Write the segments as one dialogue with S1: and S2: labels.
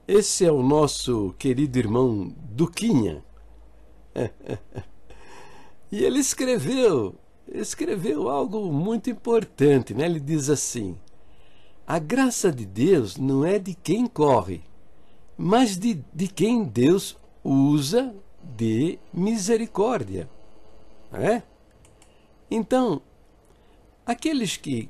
S1: Esse é o nosso querido irmão Duquinha. E ele escreveu algo muito importante, né? Ele diz assim: a graça de Deus não é de quem corre, mas de quem Deus usa de misericórdia. É? Então, aqueles que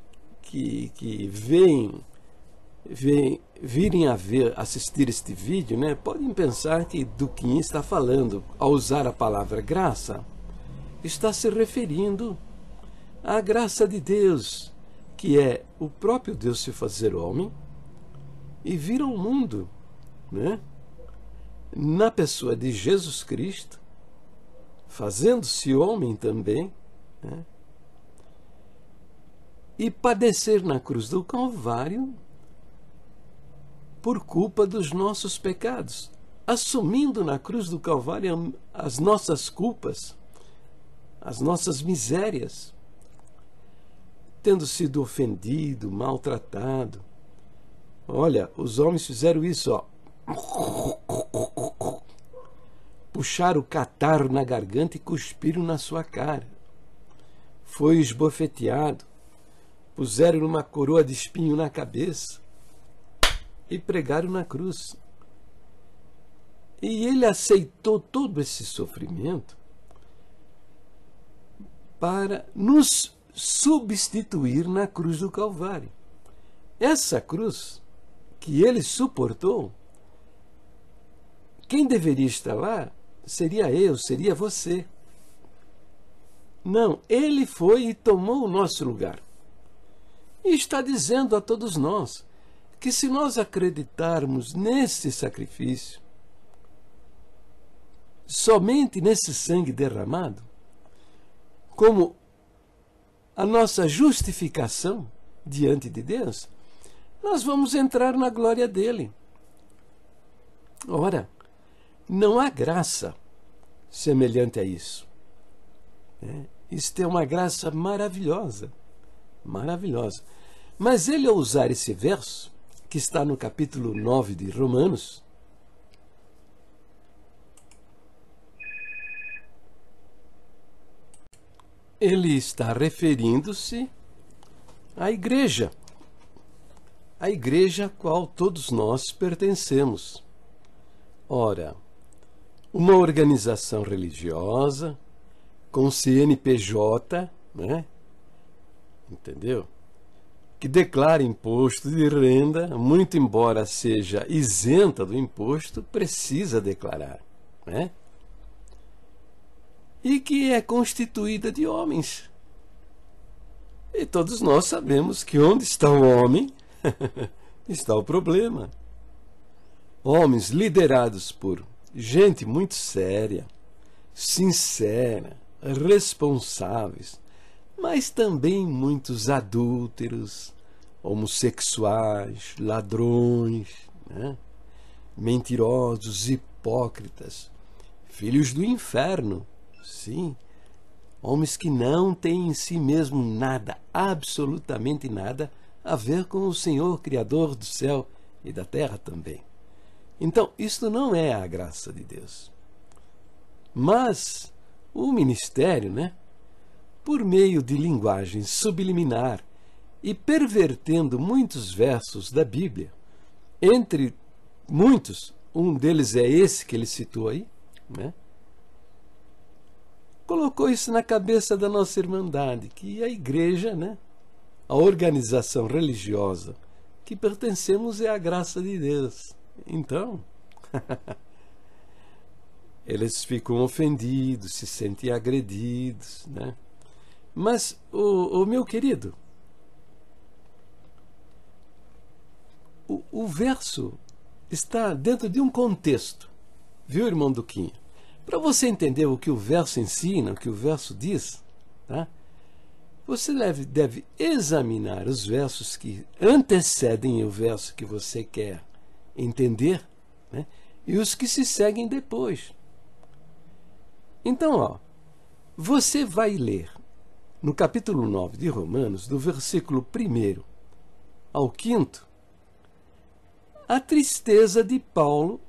S1: virem assistir este vídeo, né, podem pensar que Duquinha está falando, ao usar a palavra graça, está se referindo à graça de Deus, que é o próprio Deus se fazer homem e vir ao mundo, né, na pessoa de Jesus Cristo, fazendo-se homem também, né, e padecer na cruz do Calvário por culpa dos nossos pecados, assumindo na cruz do Calvário as nossas culpas, as nossas misérias, tendo sido ofendido, maltratado. Olha, os homens fizeram isso, ó. Puxaram o catarro na garganta e cuspiram na sua cara. Foi esbofeteado, puseram uma coroa de espinho na cabeça e pregaram na cruz. E ele aceitou todo esse sofrimento para nos substituir na cruz do Calvário. Essa cruz que ele suportou, quem deveria estar lá seria eu, seria você. Não, ele foi e tomou o nosso lugar. E está dizendo a todos nós que se nós acreditarmos nesse sacrifício, somente nesse sangue derramado, como a nossa justificação diante de Deus, nós vamos entrar na glória dele. Ora, não há graça semelhante a isso. Isto é uma graça maravilhosa, maravilhosa. Mas ele, ao usar esse verso, que está no capítulo 9 de Romanos, ele está referindo-se à igreja a qual todos nós pertencemos. Ora, uma organização religiosa com CNPJ, né? Entendeu? Que declara imposto de renda, muito embora seja isenta do imposto, precisa declarar, né? E que é constituída de homens. E todos nós sabemos que onde está o homem, está o problema. Homens liderados por gente muito séria, sincera, responsáveis, mas também muitos adúlteros, homossexuais, ladrões, né? Mentirosos, hipócritas, filhos do inferno, sim, homens que não têm em si mesmo nada, absolutamente nada, a ver com o Senhor, Criador do céu e da terra também. Então, isto não é a graça de Deus. Mas o ministério, né, por meio de linguagem subliminar e pervertendo muitos versos da Bíblia, entre muitos, um deles é esse que ele citou aí, né, colocou isso na cabeça da nossa irmandade, que a igreja, né, a organização religiosa que pertencemos é a graça de Deus. Então, eles ficam ofendidos, se sentem agredidos, né? Mas, o meu querido, o verso está dentro de um contexto, viu, irmão Duquinha? Para você entender o que o verso ensina, o que o verso diz, tá? Você deve examinar os versos que antecedem o verso que você quer entender, né? E os que se seguem depois. Então, ó, você vai ler no capítulo 9 de Romanos, do versículo 1 ao 5, a tristeza de Paulo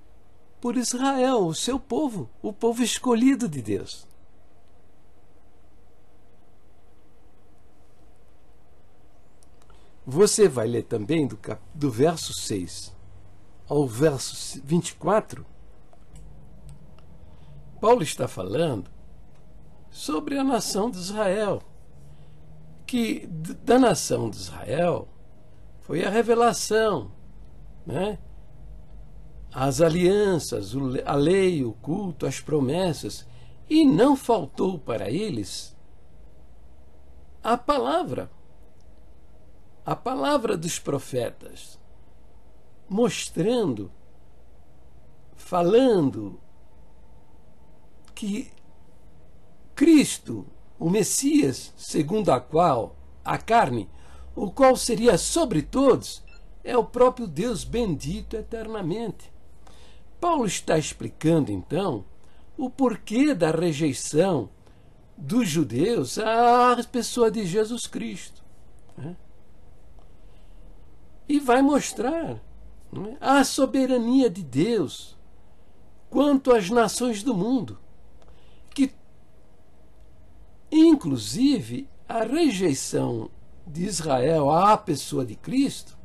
S1: por Israel, o seu povo, o povo escolhido de Deus. Você vai ler também do verso 6 ao verso 24. Paulo está falando sobre a nação de Israel, que da nação de Israel foi a revelação, né? As alianças, a lei, o culto, as promessas, e não faltou para eles a palavra dos profetas, mostrando, falando que Cristo, o Messias, segundo a carne, o qual seria sobre todos, é o próprio Deus bendito eternamente. Paulo está explicando, então, o porquê da rejeição dos judeus à pessoa de Jesus Cristo, né? E vai mostrar, né, a soberania de Deus quanto às nações do mundo, que, inclusive, a rejeição de Israel à pessoa de Cristo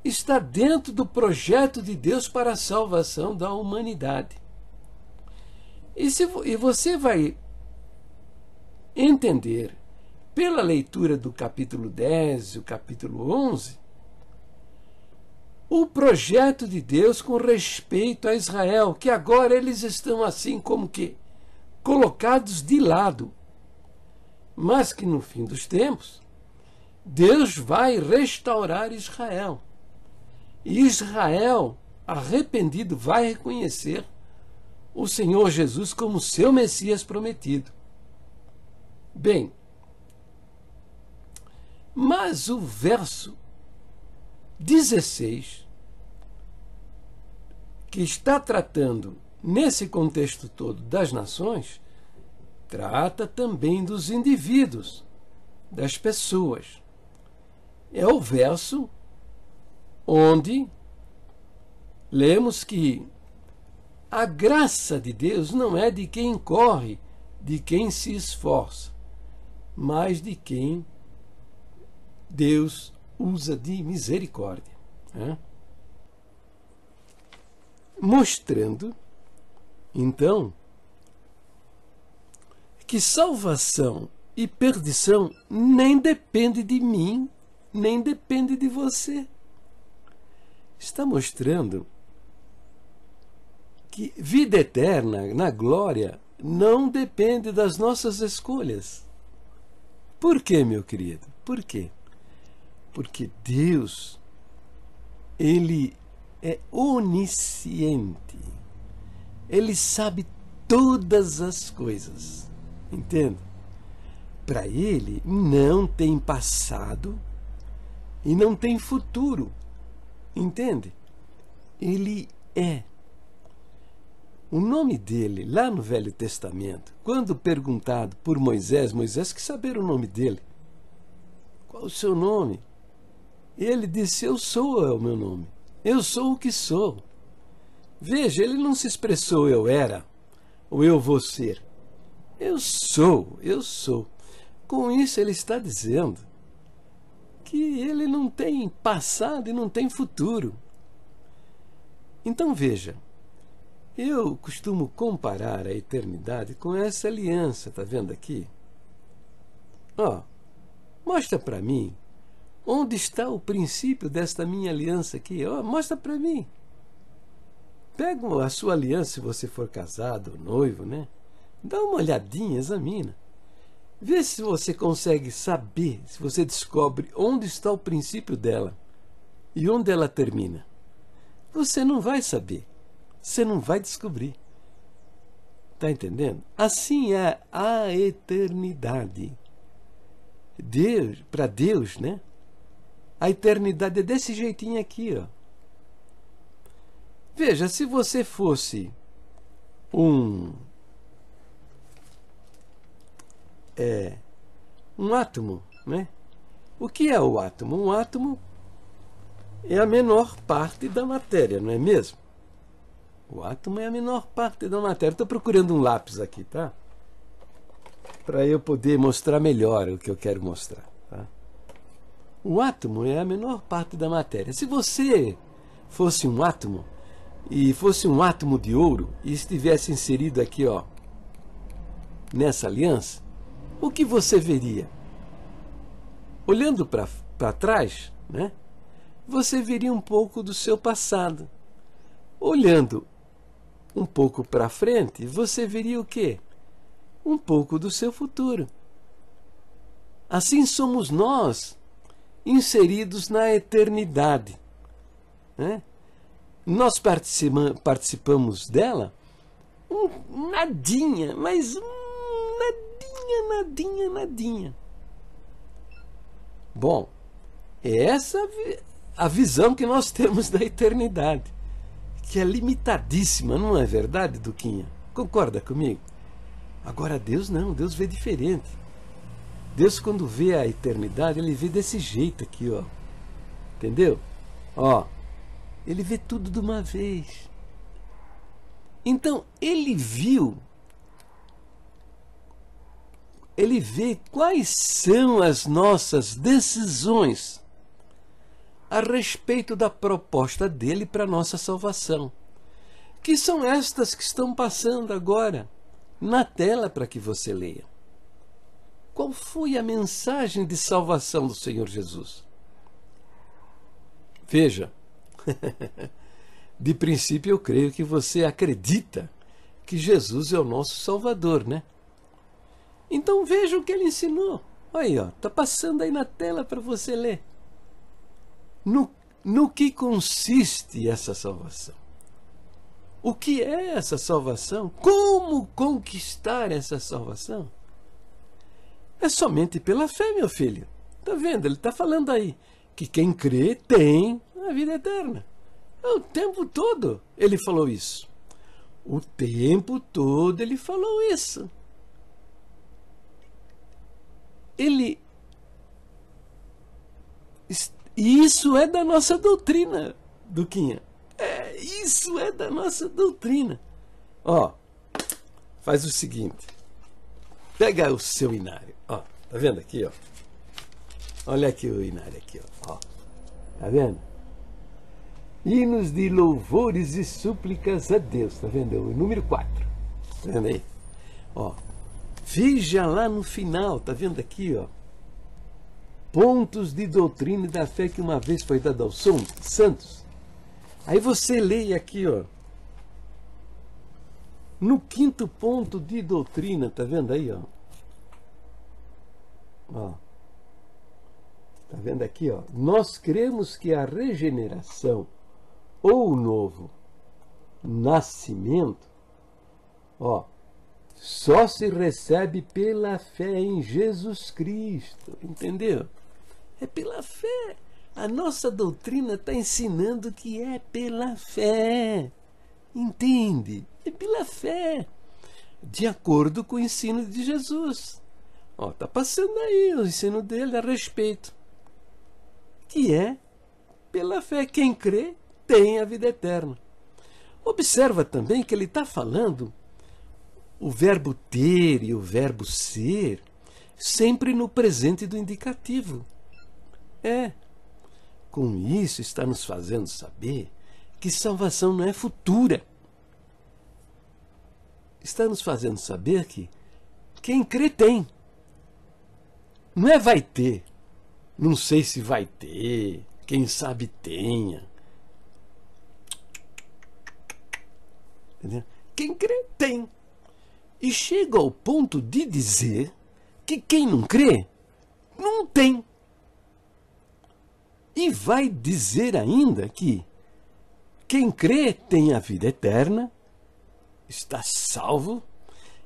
S1: está dentro do projeto de Deus para a salvação da humanidade. E você vai entender, pela leitura do capítulo 10 e o capítulo 11, o projeto de Deus com respeito a Israel, que agora eles estão assim como que colocados de lado, mas que no fim dos tempos Deus vai restaurar Israel. E Israel, arrependido, vai reconhecer o Senhor Jesus como seu Messias prometido. Bem, mas o verso 16, que está tratando, nesse contexto todo, das nações, trata também dos indivíduos, das pessoas. É o verso onde lemos que a graça de Deus não é de quem corre, de quem se esforça, mas de quem Deus usa de misericórdia, né? Mostrando, então, que salvação e perdição nem depende de mim, nem depende de você. Está mostrando que vida eterna na glória não depende das nossas escolhas. Por quê, meu querido? Por quê? Porque Deus, Ele é onisciente. Ele sabe todas as coisas. Entende? Para Ele não tem passado e não tem futuro. Entende? Ele é. O nome dele, lá no Velho Testamento, quando perguntado por Moisés quis saber o nome dele. Qual o seu nome? Ele disse, eu sou é o meu nome. Eu sou o que sou. Veja, ele não se expressou eu era, ou eu vou ser. Eu sou, eu sou. Com isso ele está dizendo que ele não tem passado e não tem futuro. Então veja, eu costumo comparar a eternidade com essa aliança, tá vendo aqui? Ó, mostra para mim onde está o princípio desta minha aliança aqui. Ó, mostra para mim. Pega a sua aliança, se você for casado, noivo, né? Dá uma olhadinha, examina. Vê se você consegue saber, se você descobre onde está o princípio dela e onde ela termina. Você não vai saber. Você não vai descobrir. Está entendendo? Assim é a eternidade. Deus, para Deus, né? A eternidade é desse jeitinho aqui, ó. Veja, se você fosse um átomo, né? O que é o átomo? Um átomo é a menor parte da matéria, não é mesmo? O átomo é a menor parte da matéria. Estou procurando um lápis aqui, tá? Para eu poder mostrar melhor o que eu quero mostrar, tá? O átomo é a menor parte da matéria. Se você fosse um átomo, e fosse um átomo de ouro, e estivesse inserido aqui, ó, nessa aliança, o que você veria? Olhando para trás, né? Você veria um pouco do seu passado. Olhando um pouco para frente, você veria o quê? Um pouco do seu futuro. Assim somos nós, inseridos na eternidade, né? Nós participamos dela nadinha, mas nadinha. Bom, é essa a visão que nós temos da eternidade, que é limitadíssima, não é verdade, Duquinha? Concorda comigo? Agora Deus não, Deus vê diferente. Deus, quando vê a eternidade, ele vê desse jeito aqui, ó. Entendeu? Ó, ele vê tudo de uma vez. Então, ele vê quais são as nossas decisões a respeito da proposta dele para a nossa salvação, que são estas que estão passando agora na tela para que você leia. Qual foi a mensagem de salvação do Senhor Jesus? Veja, de princípio eu creio que você acredita que Jesus é o nosso Salvador, né? Então veja o que ele ensinou. Aí, ó, tá passando aí na tela para você ler. No que consiste essa salvação? O que é essa salvação? Como conquistar essa salvação? É somente pela fé, meu filho. Tá vendo? Ele está falando aí que quem crê tem a vida eterna. O tempo todo ele falou isso. O tempo todo ele falou isso. Isso é da nossa doutrina, Duquinha. Isso é da nossa doutrina. Ó, faz o seguinte. Pega o seu inário. Ó, tá vendo aqui, ó? Olha aqui o inário aqui, ó. Tá vendo? Hinos de louvores e súplicas a Deus. Tá vendo? O número 4. Tá vendo aí? Ó, veja lá no final. Tá vendo aqui, ó? Pontos de doutrina e da fé que uma vez foi dado aos santos. Aí você lê aqui, ó. No 5º ponto de doutrina, tá vendo aí, ó? Ó. Tá vendo aqui, ó? Nós cremos que a regeneração ou o novo nascimento, ó, só se recebe pela fé em Jesus Cristo, entendeu? É pela fé. A nossa doutrina está ensinando que é pela fé. Entende? É pela fé. De acordo com o ensino de Jesus. Ó, tá passando aí o ensino dele a respeito. Que é pela fé. Quem crê tem a vida eterna. Observa também que ele está falando o verbo ter e o verbo ser sempre no presente do indicativo. Com isso está nos fazendo saber que salvação não é futura. Está nos fazendo saber que quem crê tem. Não é vai ter. Não sei se vai ter. Quem sabe tenha. Entendeu? Quem crê tem. E chega ao ponto de dizer que quem não crê não tem. E vai dizer ainda que quem crê tem a vida eterna, está salvo,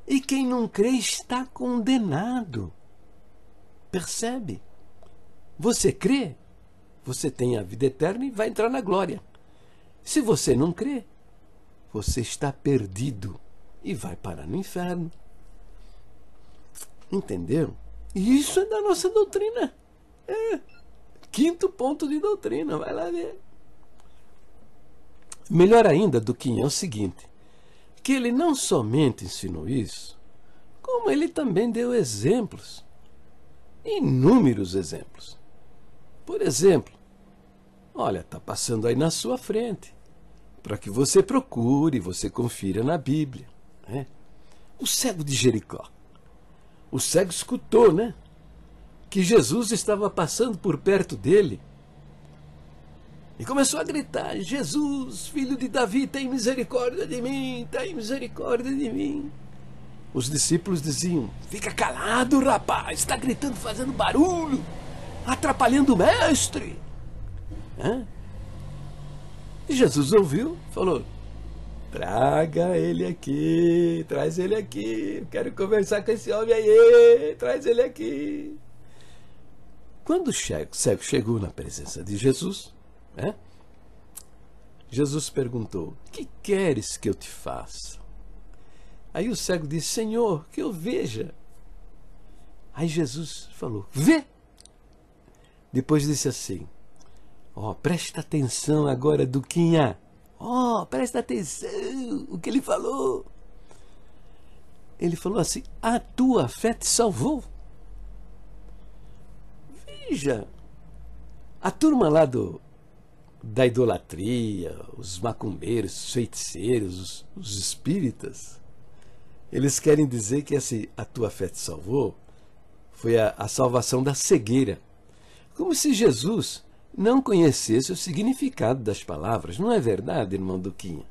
S1: e quem não crê está condenado. Percebe? Você crê, você tem a vida eterna e vai entrar na glória. Se você não crê, você está perdido e vai parar no inferno. Entendeu? E isso é da nossa doutrina. 5º ponto de doutrina, vai lá ver. Melhor ainda, Duquinha, é o seguinte, que ele não somente ensinou isso, como ele também deu exemplos, inúmeros exemplos. Por exemplo, olha, está passando aí na sua frente, para que você procure, você confira na Bíblia, né? O cego de Jericó. O cego escutou, né? Que Jesus estava passando por perto dele. E começou a gritar: Jesus, filho de Davi, tem misericórdia de mim, tem misericórdia de mim. Os discípulos diziam: fica calado, rapaz, está gritando, fazendo barulho, atrapalhando o mestre. E Jesus ouviu, falou: traga ele aqui, traz ele aqui, eu quero conversar com esse homem aí, traz ele aqui. Quando o cego chegou na presença de Jesus, Jesus perguntou: que queres que eu te faça? Aí o cego disse: Senhor, que eu veja. Aí Jesus falou: vê. Depois disse assim: presta atenção agora, Duquinha. Presta atenção o que ele falou. Ele falou assim: a tua fé te salvou. Veja, a turma lá da idolatria, os macumbeiros, os feiticeiros, os espíritas, eles querem dizer que a tua fé te salvou foi a salvação da cegueira. Como se Jesus não conhecesse o significado das palavras. Não é verdade, irmão Duquinha?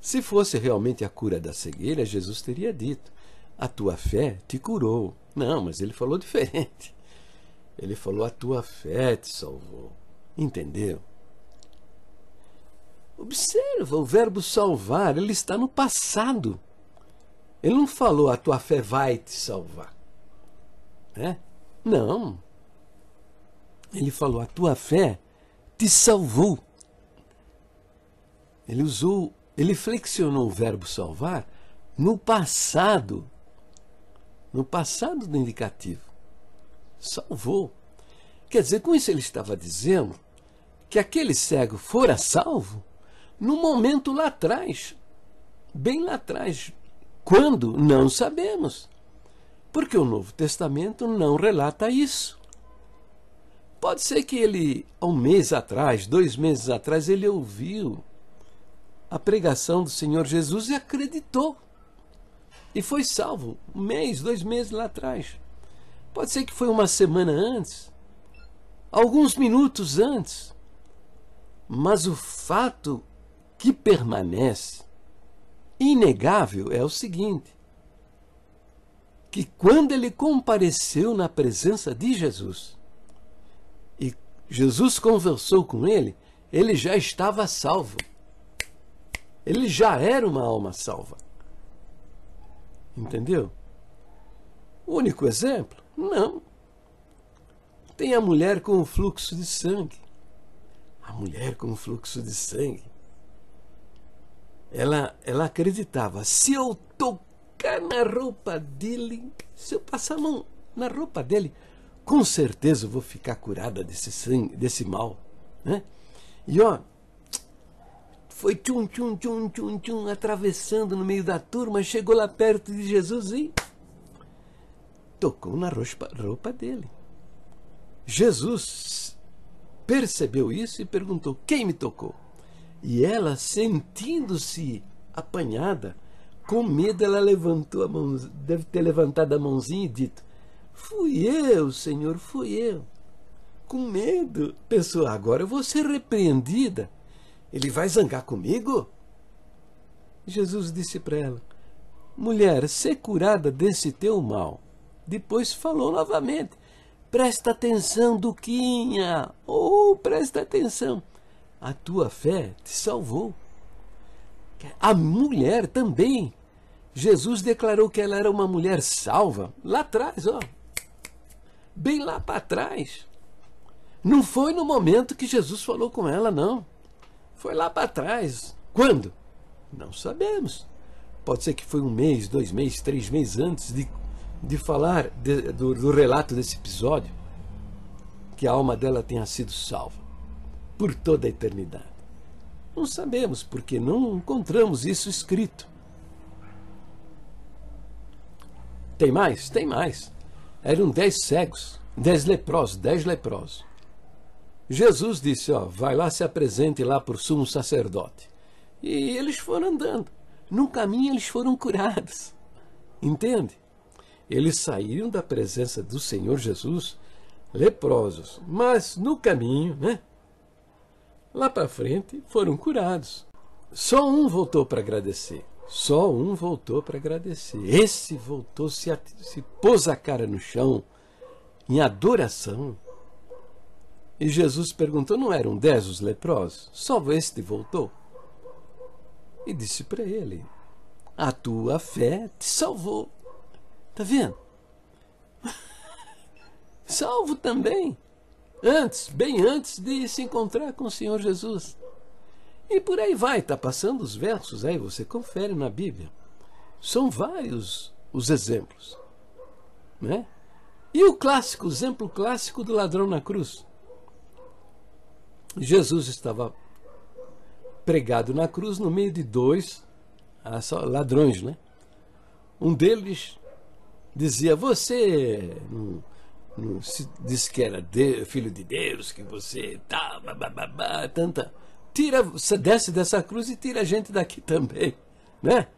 S1: Se fosse realmente a cura da cegueira, Jesus teria dito: a tua fé te curou. Não, mas ele falou diferente. Ele falou: a tua fé te salvou. Entendeu? Observa, o verbo salvar, ele está no passado. Ele não falou: a tua fé vai te salvar. Não. Ele falou: a tua fé te salvou. Ele flexionou o verbo salvar no passado. No passado do indicativo. Salvou. Quer dizer, com isso ele estava dizendo que aquele cego fora salvo no momento lá atrás. Bem lá atrás. Quando? Não sabemos. Porque o Novo Testamento não relata isso. Pode ser que ele, há um mês atrás, 2 meses atrás, ele ouviu a pregação do Senhor Jesus e acreditou. E foi salvo 1 mês, 2 meses lá atrás. Pode ser que foi 1 semana antes, alguns minutos antes. Mas o fato que permanece inegável é o seguinte: que quando ele compareceu na presença de Jesus, e Jesus conversou com ele, ele já estava salvo. Ele já era uma alma salva. Entendeu? O único exemplo? Não. Tem a mulher com o fluxo de sangue. A mulher com o fluxo de sangue. Ela acreditava: se eu tocar na roupa dele, se eu passar a mão na roupa dele, com certeza eu vou ficar curada desse sangue, desse mal. E foi tchum, tchum, tchum, tchum, tchum, atravessando no meio da turma, chegou lá perto de Jesus e tocou na roupa dele. Jesus percebeu isso e perguntou: quem me tocou? E ela, sentindo-se apanhada, com medo, ela levantou a mão, deve ter levantado a mãozinha e dito: fui eu, Senhor, fui eu. Com medo, pensou: agora eu vou ser repreendida. Ele vai zangar comigo? Jesus disse para ela: mulher, sê curada desse teu mal. Depois falou novamente: presta atenção, Duquinha. Presta atenção. A tua fé te salvou. A mulher também. Jesus declarou que ela era uma mulher salva. Lá atrás, bem lá para trás. Não foi no momento que Jesus falou com ela, não. Foi lá para trás. Quando? Não sabemos. Pode ser que foi 1 mês, 2 meses, 3 meses antes de falar do relato desse episódio, que a alma dela tenha sido salva por toda a eternidade. Não sabemos, porque não encontramos isso escrito. Tem mais? Tem mais. Eram 10 cegos, 10 leprosos. Jesus disse, ó, vai lá, se apresente lá para o sumo sacerdote. E eles foram andando. No caminho eles foram curados. Entende? Eles saíram da presença do Senhor Jesus leprosos, mas no caminho, né? Lá para frente foram curados. Só um voltou para agradecer. Só um voltou para agradecer. Esse voltou, se pôs a cara no chão, em adoração. E Jesus perguntou, não eram 10 os leprosos? Só este voltou? E disse para ele, a tua fé te salvou. Está vendo? Salvo também. Antes, bem antes de se encontrar com o Senhor Jesus. E por aí vai, está passando os versos aí, você confere na Bíblia. São vários os exemplos. Né? E o clássico, o exemplo clássico do ladrão na cruz. Jesus estava pregado na cruz no meio de 2 ladrões, né? Um deles dizia, você não se disse que era filho de Deus, que você tá, tanta... desce dessa cruz e tira a gente daqui também, né?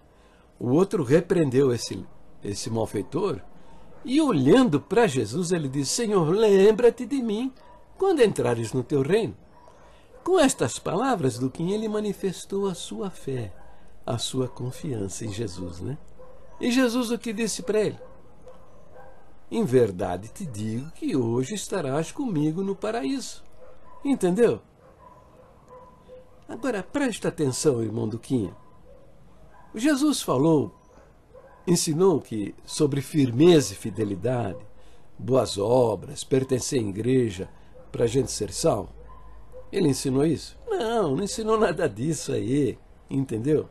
S1: O outro repreendeu esse malfeitor e olhando para Jesus ele disse, Senhor, lembra-te de mim quando entrares no teu reino. Com estas palavras, Luquinha, ele manifestou a sua fé, a sua confiança em Jesus, né? E Jesus o que disse para ele? Em verdade te digo que hoje estarás comigo no paraíso. Entendeu? Agora, presta atenção, irmão Duquinha. Jesus falou, ensinou que sobre firmeza e fidelidade, boas obras, pertencer à igreja para a gente ser salvo. Ele ensinou isso? Não ensinou nada disso aí, entendeu?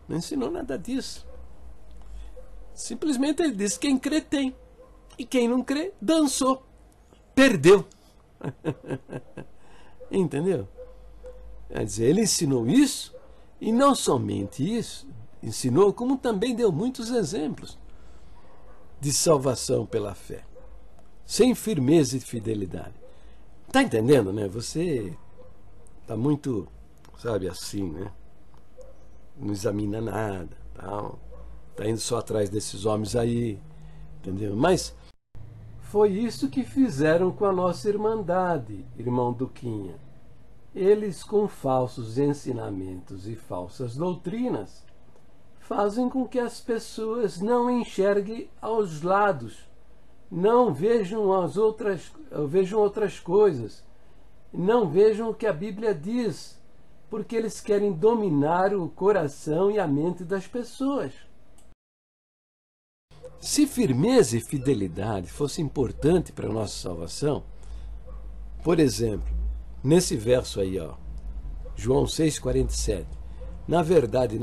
S1: Não ensinou nada disso. Simplesmente ele disse, quem crê tem. E quem não crê, dançou. Perdeu. Entendeu? Quer dizer, ele ensinou isso, e não somente isso, ensinou, como também deu muitos exemplos de salvação pela fé. Sem firmeza e fidelidade. Tá entendendo, né? Você tá muito, sabe, assim, né? Não examina nada, tal. Tá indo só atrás desses homens aí, entendeu? Mas foi isso que fizeram com a nossa irmandade, irmão Duquinha. Eles, com falsos ensinamentos e falsas doutrinas, fazem com que as pessoas não enxerguem aos lados, não vejam vejam outras coisas, não vejam o que a Bíblia diz, porque eles querem dominar o coração e a mente das pessoas. Se firmeza e fidelidade fosse importante para a nossa salvação, por exemplo, nesse verso aí, ó, João 6,47, na verdade,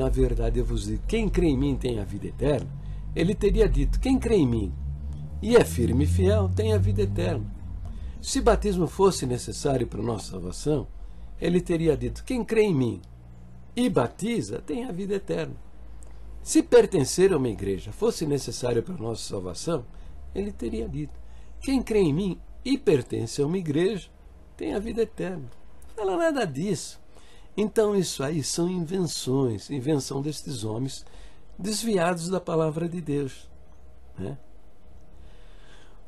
S1: eu vos digo, quem crê em mim tem a vida eterna, ele teria dito, quem crê em mim e é firme e fiel tem a vida eterna. Se batismo fosse necessário para a nossa salvação, ele teria dito, quem crê em mim e batiza tem a vida eterna. Se pertencer a uma igreja fosse necessário para a nossa salvação, ele teria dito, quem crê em mim e pertence a uma igreja tem a vida eterna. Não fala nada disso. Então isso aí são invenção destes homens desviados da palavra de Deus, né?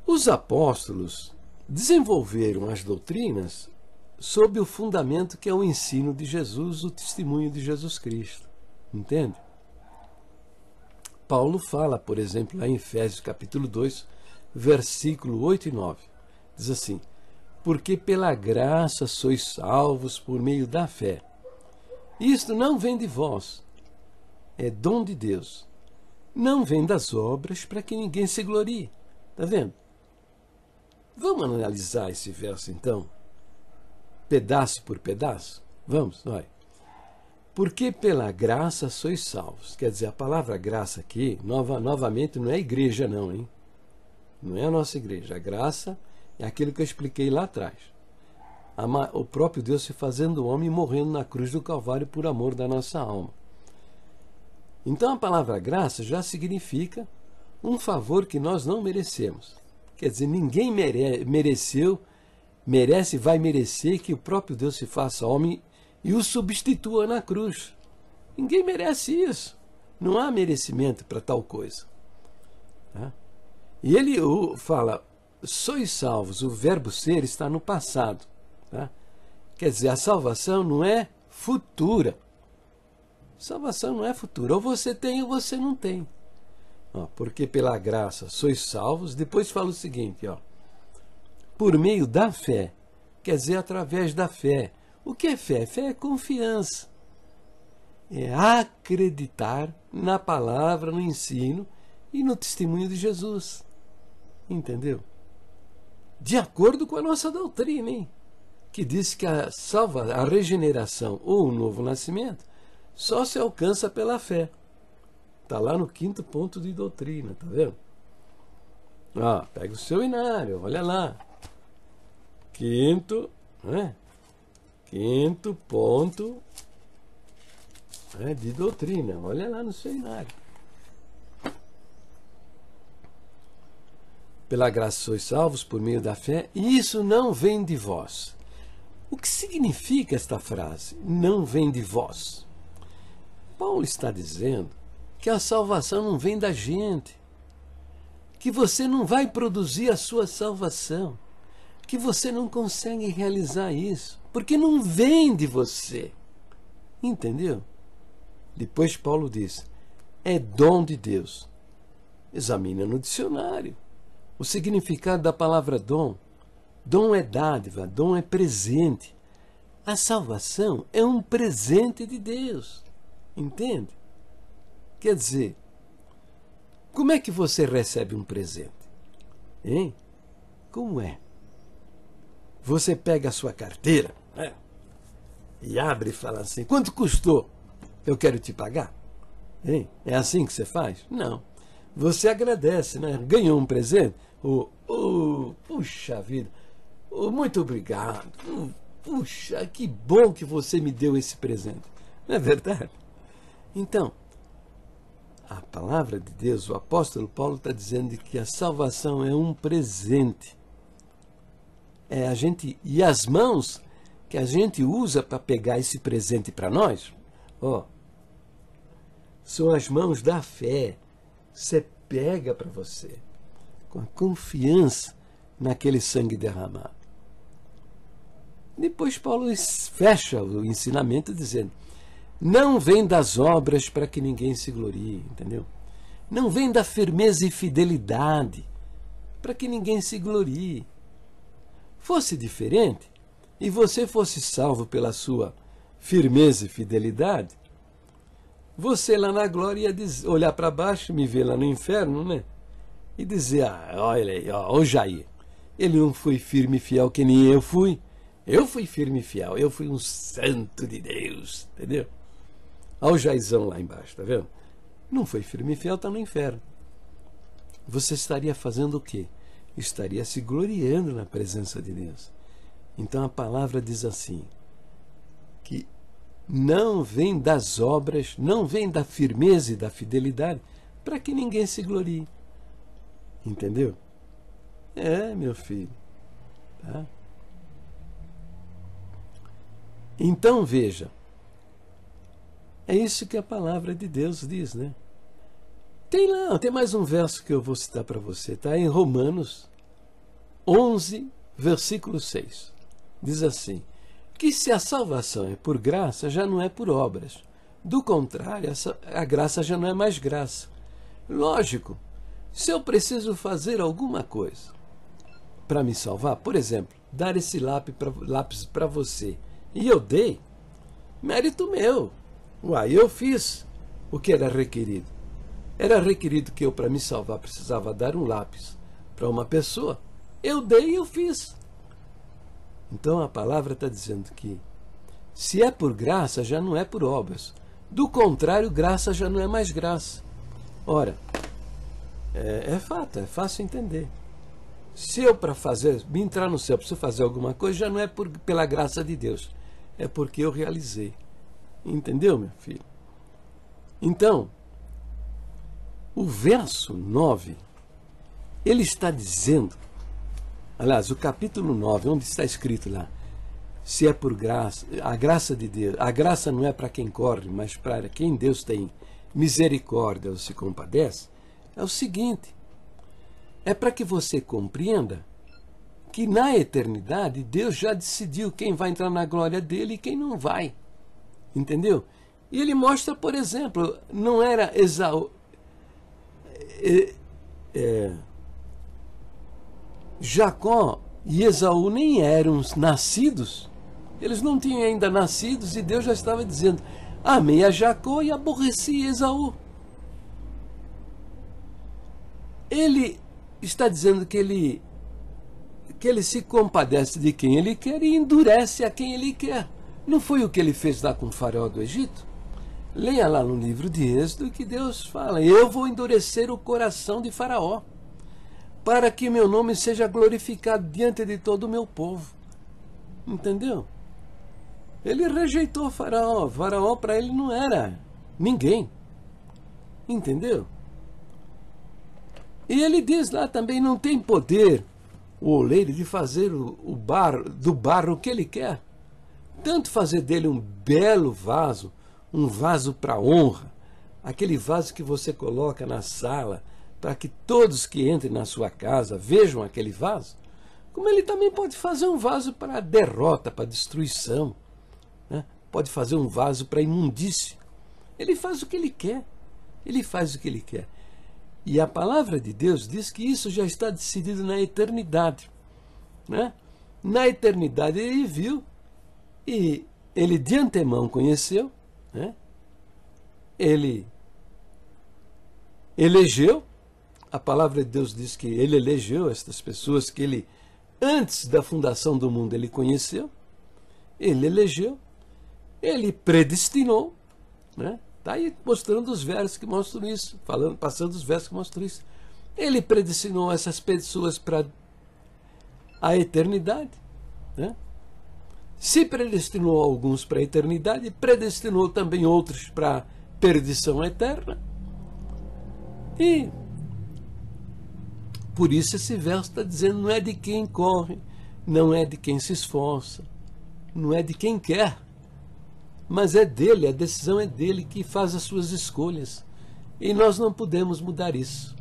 S1: Os apóstolos desenvolveram as doutrinas sob o fundamento que é o ensino de Jesus, o testemunho de Jesus Cristo. Entende? Paulo fala, por exemplo, lá em Efésios capítulo 2, versículo 8 e 9. Diz assim, porque pela graça sois salvos por meio da fé. Isto não vem de vós, é dom de Deus. Não vem das obras para que ninguém se glorie. Está vendo? Vamos analisar esse verso então? Pedaço por pedaço? Vamos, vai. Porque pela graça sois salvos. Quer dizer, a palavra graça aqui, novamente, não é igreja não, hein? Não é a nossa igreja. A graça é aquilo que eu expliquei lá atrás. o próprio Deus se fazendo homem e morrendo na cruz do Calvário por amor da nossa alma. Então a palavra graça já significa um favor que nós não merecemos. Quer dizer, ninguém merece, vai merecer que o próprio Deus se faça homem e o substitua na cruz. Ninguém merece isso. Não há merecimento para tal coisa. Tá? E ele fala, sois salvos, o verbo ser está no passado. Tá? Quer dizer, a salvação não é futura. Salvação não é futura. Ou você tem ou você não tem. Ó, porque pela graça sois salvos. Depois fala o seguinte, ó, por meio da fé. Quer dizer, através da fé. O que é fé? Fé é confiança. É acreditar na palavra, no ensino e no testemunho de Jesus. Entendeu? De acordo com a nossa doutrina, hein? Que diz que a regeneração ou o novo nascimento só se alcança pela fé. Está lá no 5º ponto de doutrina, tá vendo? Ah, pega o seu inário, olha lá. 5º ponto de doutrina, olha lá no seu inário. Pela graça sois salvos por meio da fé, e isso não vem de vós. O que significa esta frase? Não vem de vós. Paulo está dizendo que a salvação não vem da gente, que você não vai produzir a sua salvação, que você não consegue realizar isso, porque não vem de você. Entendeu? Depois Paulo diz, é dom de Deus. Examina no dicionário o significado da palavra dom. Dom é dádiva, dom é presente. A salvação é um presente de Deus. Entende? Quer dizer, como é que você recebe um presente? Hein? Como é? Você pega a sua carteira, né, e abre e fala assim, quanto custou? Eu quero te pagar. Hein? É assim que você faz? Não. Você agradece, né? Ganhou um presente? Puxa vida, muito obrigado. Puxa, que bom que você me deu esse presente. Não é verdade? Então, a palavra de Deus, o apóstolo Paulo está dizendo que a salvação é um presente. E as mãos que a gente usa para pegar esse presente para nós, são as mãos da fé. Você pega para você, com a confiança naquele sangue derramado. Depois Paulo fecha o ensinamento dizendo, não vem das obras para que ninguém se glorie, entendeu? Não vem da firmeza e fidelidade para que ninguém se glorie. Fosse diferente, e você fosse salvo pela sua firmeza e fidelidade, você lá na glória ia olhar para baixo, me ver lá no inferno, né? E dizer, olha aí, o Jair, ele não foi firme e fiel que nem eu fui. Eu fui firme e fiel, eu fui um santo de Deus, entendeu? Olha o Jairzão lá embaixo, tá vendo? Não foi firme e fiel, está no inferno. Você estaria fazendo o quê? Estaria se gloriando na presença de Deus. Então a palavra diz assim, que não vem das obras, não vem da firmeza e da fidelidade, para que ninguém se glorie. Entendeu? Meu filho. Tá? Então veja, é isso que a palavra de Deus diz, né? Tem mais um verso que eu vou citar para você, está em Romanos 11, versículo 6. Diz assim, que se a salvação é por graça, já não é por obras. Do contrário, a graça já não é mais graça. Lógico, se eu preciso fazer alguma coisa para me salvar, por exemplo, dar esse lápis para você, e eu dei, mérito meu. Eu fiz o que era requerido. Era requerido que eu, para me salvar, precisava dar um lápis para uma pessoa. Eu dei e eu fiz. Então a palavra está dizendo que se é por graça, já não é por obras. Do contrário, graça já não é mais graça. Ora, é fato, é fácil entender. Se eu, para entrar no céu, preciso fazer alguma coisa, já não é pela graça de Deus, é porque eu realizei. Entendeu, meu filho? Então, o verso 9, ele está dizendo, aliás, o capítulo 9, onde está escrito lá, se é por graça, a graça de Deus, a graça não é para quem corre, mas para quem Deus tem misericórdia ou se compadece, é o seguinte, é para que você compreenda que na eternidade Deus já decidiu quem vai entrar na glória dele e quem não vai. Entendeu? E ele mostra, por exemplo, não era Esaú, Jacó e Esaú nem eram nascidos, eles não tinham ainda nascidos e Deus já estava dizendo, amei a Jacó e aborreci Esaú. Ele está dizendo que ele se compadece de quem ele quer e endurece a quem ele quer. Não foi o que ele fez lá com o faraó do Egito? Leia lá no livro de Êxodo que Deus fala, eu vou endurecer o coração de Faraó, para que meu nome seja glorificado diante de todo o meu povo. Entendeu? Ele rejeitou Faraó. Faraó para ele não era ninguém. Entendeu? E ele diz lá também, não tem poder o oleiro de fazer do barro o que ele quer. Tanto fazer dele um belo vaso, um vaso para honra, aquele vaso que você coloca na sala, para que todos que entrem na sua casa vejam aquele vaso, como ele também pode fazer um vaso para derrota, para destruição, né? Pode fazer um vaso para imundície. Ele faz o que ele quer. Ele faz o que ele quer. E a palavra de Deus diz que isso já está decidido na eternidade, né? Na eternidade ele viu e ele de antemão conheceu, né? Ele elegeu, a palavra de Deus diz que ele elegeu estas pessoas que ele, antes da fundação do mundo, ele conheceu, ele elegeu, ele predestinou, né? Está aí mostrando os versos que mostram isso, passando os versos que mostram isso. Ele predestinou essas pessoas para a eternidade, né? Se predestinou alguns para a eternidade, predestinou também outros para a perdição eterna. E por isso esse verso está dizendo, não é de quem corre, não é de quem se esforça, não é de quem quer, mas é dele, a decisão é dele que faz as suas escolhas. E nós não podemos mudar isso.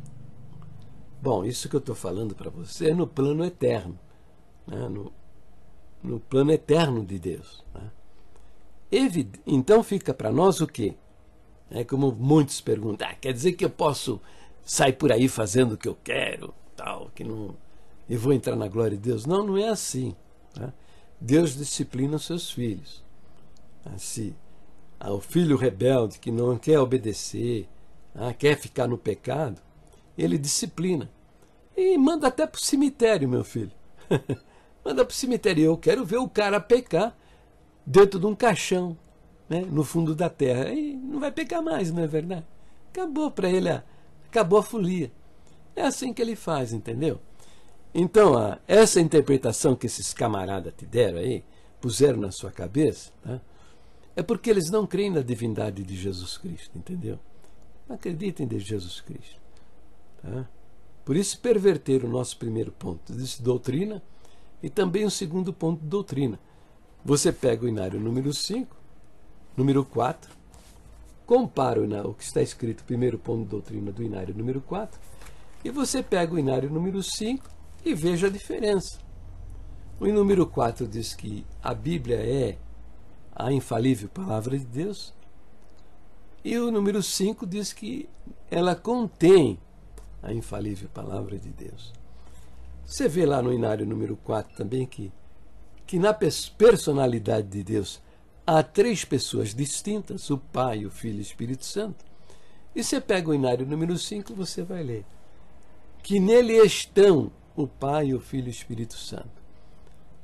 S1: Bom, isso que eu estou falando para você é no plano eterno, né? No plano eterno de Deus, né? Então fica para nós o quê? É como muitos perguntam, quer dizer que eu posso sair por aí fazendo o que eu quero, tal, que não, e vou entrar na glória de Deus? Não, não é assim, né? Deus disciplina os seus filhos. Assim, o filho rebelde que não quer obedecer, quer ficar no pecado, ele disciplina. E manda até para o cemitério, meu filho. Manda para o cemitério. Eu quero ver o cara pecar dentro de um caixão, né, no fundo da terra. E não vai pecar mais, não é verdade? Acabou para ele, acabou a folia. É assim que ele faz, entendeu? Então, essa interpretação que esses camaradas te deram aí, puseram na sua cabeça, tá? É porque eles não creem na divindade de Jesus Cristo, entendeu? Não acreditem em Jesus Cristo, tá? Por isso perverteram o nosso primeiro ponto de doutrina e também o segundo ponto de doutrina. Você pega o inário número 5, número 4, compara o que está escrito, primeiro ponto de doutrina do inário número 4, e você pega o inário número 5 e veja a diferença. O número 4 diz que a Bíblia é a infalível palavra de Deus, e o número 5 diz que ela contém a infalível palavra de Deus. Você vê lá no inário número 4 também que na personalidade de Deus há 3 pessoas distintas, o Pai, o Filho e o Espírito Santo. E você pega o inário número 5, você vai ler que nele estão o Pai, o Filho e o Espírito Santo.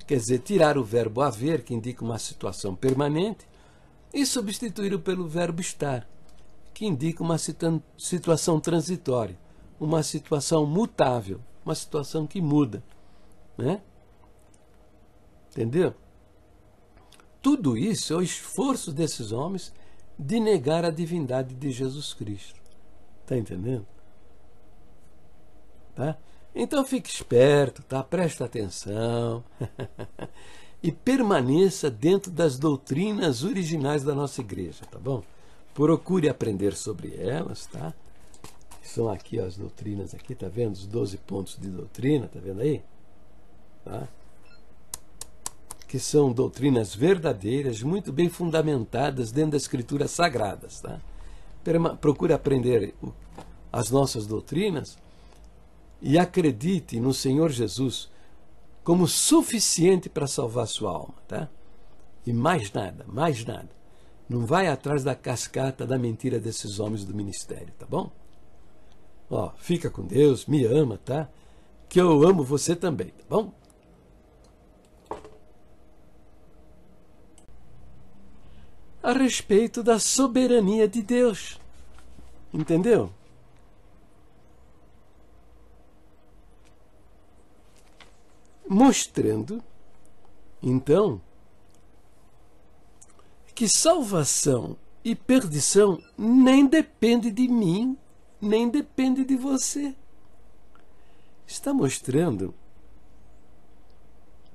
S1: Quer dizer, tirar o verbo haver, que indica uma situação permanente, e substituir-o pelo verbo estar, que indica uma situação transitória, uma situação mutável, uma situação que muda, né? Entendeu? Tudo isso é o esforço desses homens de negar a divindade de Jesus Cristo. Está entendendo? Tá? Então fique esperto, tá? Presta atenção e permaneça dentro das doutrinas originais da nossa igreja, tá bom? Procure aprender sobre elas, tá? São aqui as doutrinas aqui, tá vendo? Os 12 pontos de doutrina, tá vendo aí? Tá? Que são doutrinas verdadeiras, muito bem fundamentadas dentro das escrituras sagradas, tá? Procure aprender as nossas doutrinas e acredite no Senhor Jesus como suficiente para salvar sua alma, tá? E mais nada, mais nada. Não vai atrás da cascata da mentira desses homens do ministério, tá bom? Ó, fica com Deus, me ama, tá? Que eu amo você também, tá bom? A respeito da soberania de Deus, entendeu? Mostrando, então, que salvação e perdição nem depende de mim, nem depende de você. Está mostrando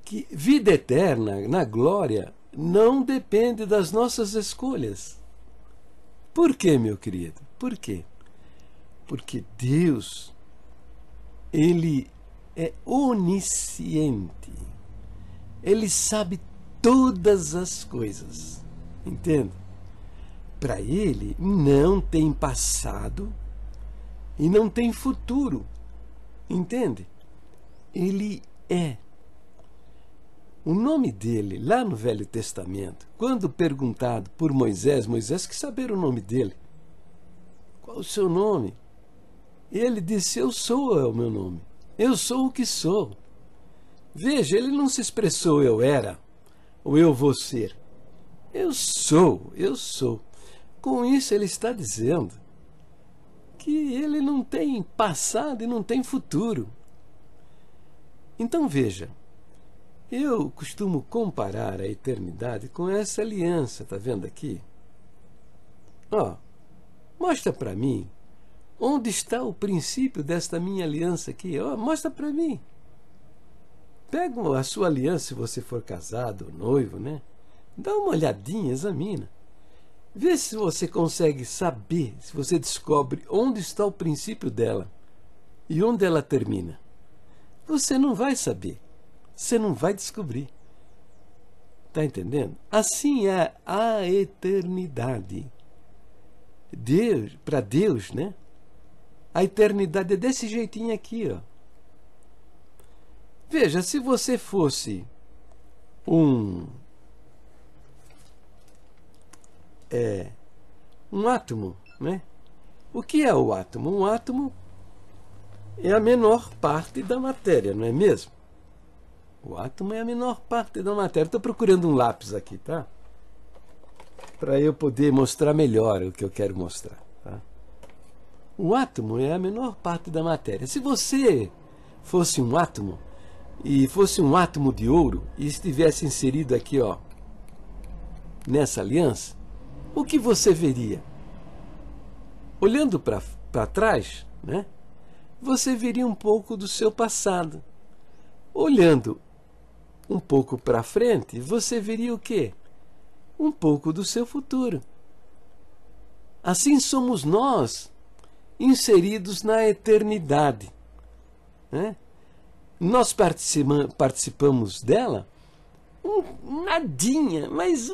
S1: que vida eterna na glória não depende das nossas escolhas. Por quê, meu querido? Por quê? Porque Deus, Ele é onisciente. Ele sabe todas as coisas. Entende? Para Ele não tem passado e não tem futuro. Entende? Ele é. O nome dele, lá no Velho Testamento, quando perguntado por Moisés, Moisés quis saber o nome dele. Qual o seu nome? Ele disse, eu sou é o meu nome. Eu sou o que sou. Veja, ele não se expressou eu era, ou eu vou ser. Eu sou, eu sou. Com isso ele está dizendo que ele não tem passado e não tem futuro. Então veja, eu costumo comparar a eternidade com essa aliança, tá vendo aqui? Ó, mostra para mim onde está o princípio desta minha aliança aqui. Ó, mostra para mim. Pega a sua aliança se você for casado, noivo, né? Dá uma olhadinha, examina. Vê se você consegue saber, se você descobre onde está o princípio dela e onde ela termina. Você não vai saber. Você não vai descobrir. Está entendendo? Assim é a eternidade. Deus, para Deus, né? A eternidade é desse jeitinho aqui, ó. Veja, se você fosse um átomo, né? O que é o átomo? Um átomo é a menor parte da matéria, não é mesmo? O átomo é a menor parte da matéria. Estou procurando um lápis aqui, tá? Para eu poder mostrar melhor o que eu quero mostrar, tá? O átomo é a menor parte da matéria. Se você fosse um átomo, e fosse um átomo de ouro, e estivesse inserido aqui, ó, nessa aliança, o que você veria? Olhando para trás, né? Você veria um pouco do seu passado. Olhando um pouco para frente, você veria o quê? Um pouco do seu futuro. Assim somos nós, inseridos na eternidade, né? Nós participamos dela nadinha, mas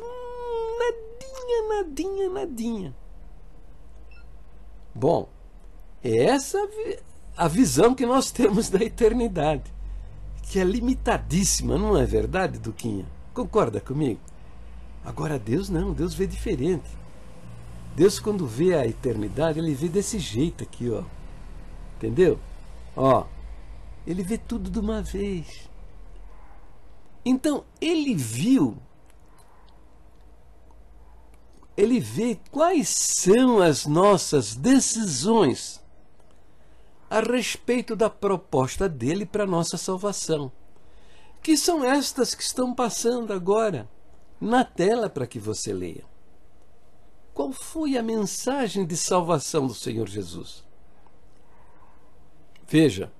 S1: nadinha. Bom, é essa a visão que nós temos da eternidade, que é limitadíssima, não é verdade, Duquinha? Concorda comigo? Agora Deus não, Deus vê diferente. Deus, quando vê a eternidade, ele vê desse jeito aqui, ó. Entendeu? Ó, ele vê tudo de uma vez. Então, ele vê quais são as nossas decisões a respeito da proposta dele para a nossa salvação, que são estas que estão passando agora na tela para que você leia. Qual foi a mensagem de salvação do Senhor Jesus? Veja,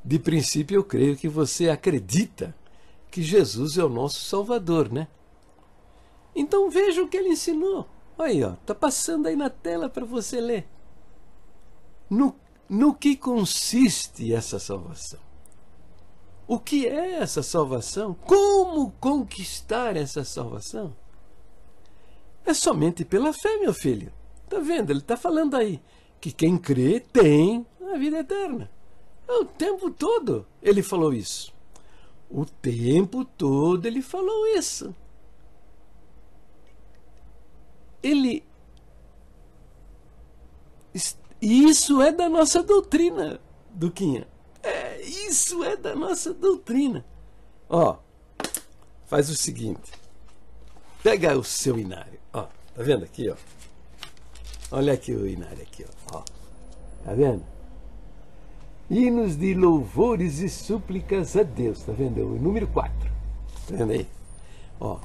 S1: de princípio eu creio que você acredita que Jesus é o nosso Salvador, né? Então veja o que ele ensinou. Aí, ó, tá passando aí na tela para você ler. No que consiste essa salvação? O que é essa salvação? Como conquistar essa salvação? É somente pela fé, meu filho. Tá vendo? Ele está falando aí que quem crê tem a vida eterna. O tempo todo ele falou isso. O tempo todo ele falou isso. Isso é da nossa doutrina, Duquinha. Isso é da nossa doutrina. Ó, faz o seguinte. Pega o seu inário. Ó, tá vendo aqui, ó? Olha aqui o inário aqui, ó. Tá vendo? Hinos de louvores e súplicas a Deus. Tá vendo? O número 4. Tá vendo aí? Ó.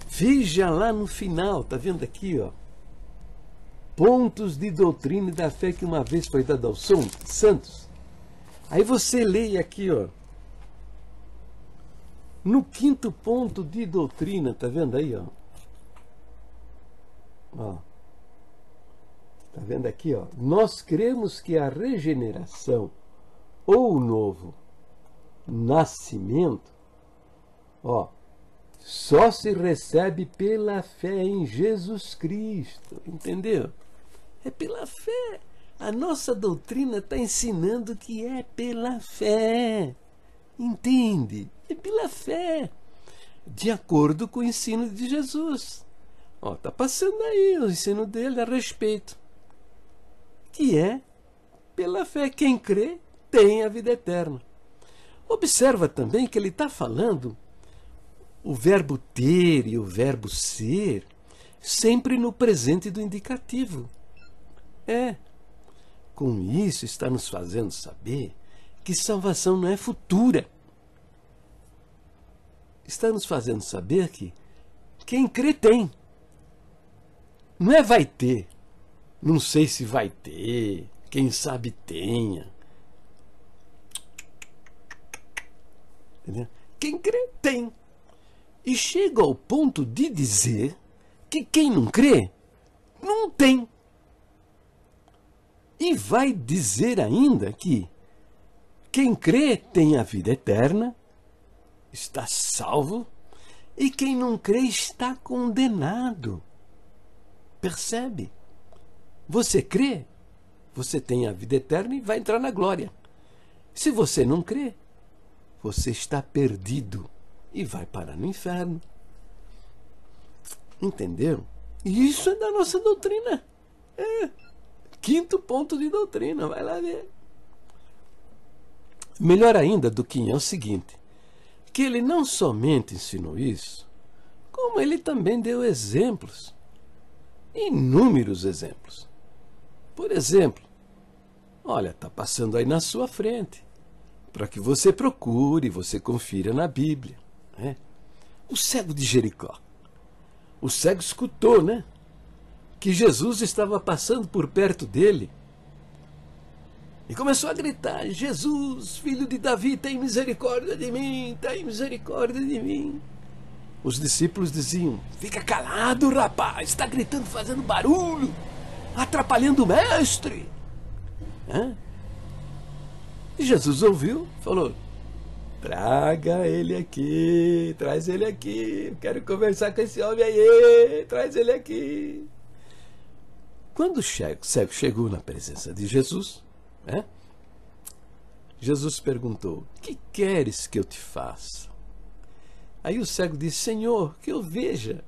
S1: Veja lá no final, tá vendo aqui, ó? Pontos de doutrina e da fé que uma vez foi dado aos santos. Aí você lê aqui, ó. No 5º ponto de doutrina, tá vendo aí, ó? Ó. Tá vendo aqui, ó? Nós cremos que a regeneração ou o novo nascimento, ó, só se recebe pela fé em Jesus Cristo, entendeu? É pela fé. A nossa doutrina está ensinando que é pela fé, entende? É pela fé, de acordo com o ensino de Jesus. Ó, tá passando aí o ensino dele a respeito, que é pela fé. Quem crê tem a vida eterna. Observa também que ele está falando o verbo ter e o verbo ser sempre no presente do indicativo. Com isso está nos fazendo saber que salvação não é futura. Está nos fazendo saber que quem crê tem. Não é vai ter. Não sei se vai ter. Quem sabe tenha. Entendeu? Quem crê tem. E chega ao ponto de dizer que quem não crê, não tem. E vai dizer ainda que quem crê tem a vida eterna, está salvo, e quem não crê está condenado. Percebe? Você crê, você tem a vida eterna e vai entrar na glória. Se você não crê, você está perdido e vai parar no inferno. Entendeu? E isso é da nossa doutrina. 5º ponto de doutrina, vai lá ver. Melhor ainda, Duquinha, é o seguinte, que ele não somente ensinou isso, como ele também deu exemplos, inúmeros exemplos. Por exemplo, olha, está passando aí na sua frente, para que você procure, você confira na Bíblia. O cego de Jericó. O cego escutou, né? Que Jesus estava passando por perto dele. E começou a gritar: Jesus, filho de Davi, tem misericórdia de mim, tem misericórdia de mim. Os discípulos diziam: fica calado, rapaz, está gritando, fazendo barulho, atrapalhando o mestre. E Jesus ouviu, falou: traga ele aqui, traz ele aqui, eu quero conversar com esse homem aí, traz ele aqui. Quando o cego chegou na presença de Jesus, Jesus perguntou: que queres que eu te faça? Aí o cego disse: Senhor, que eu veja.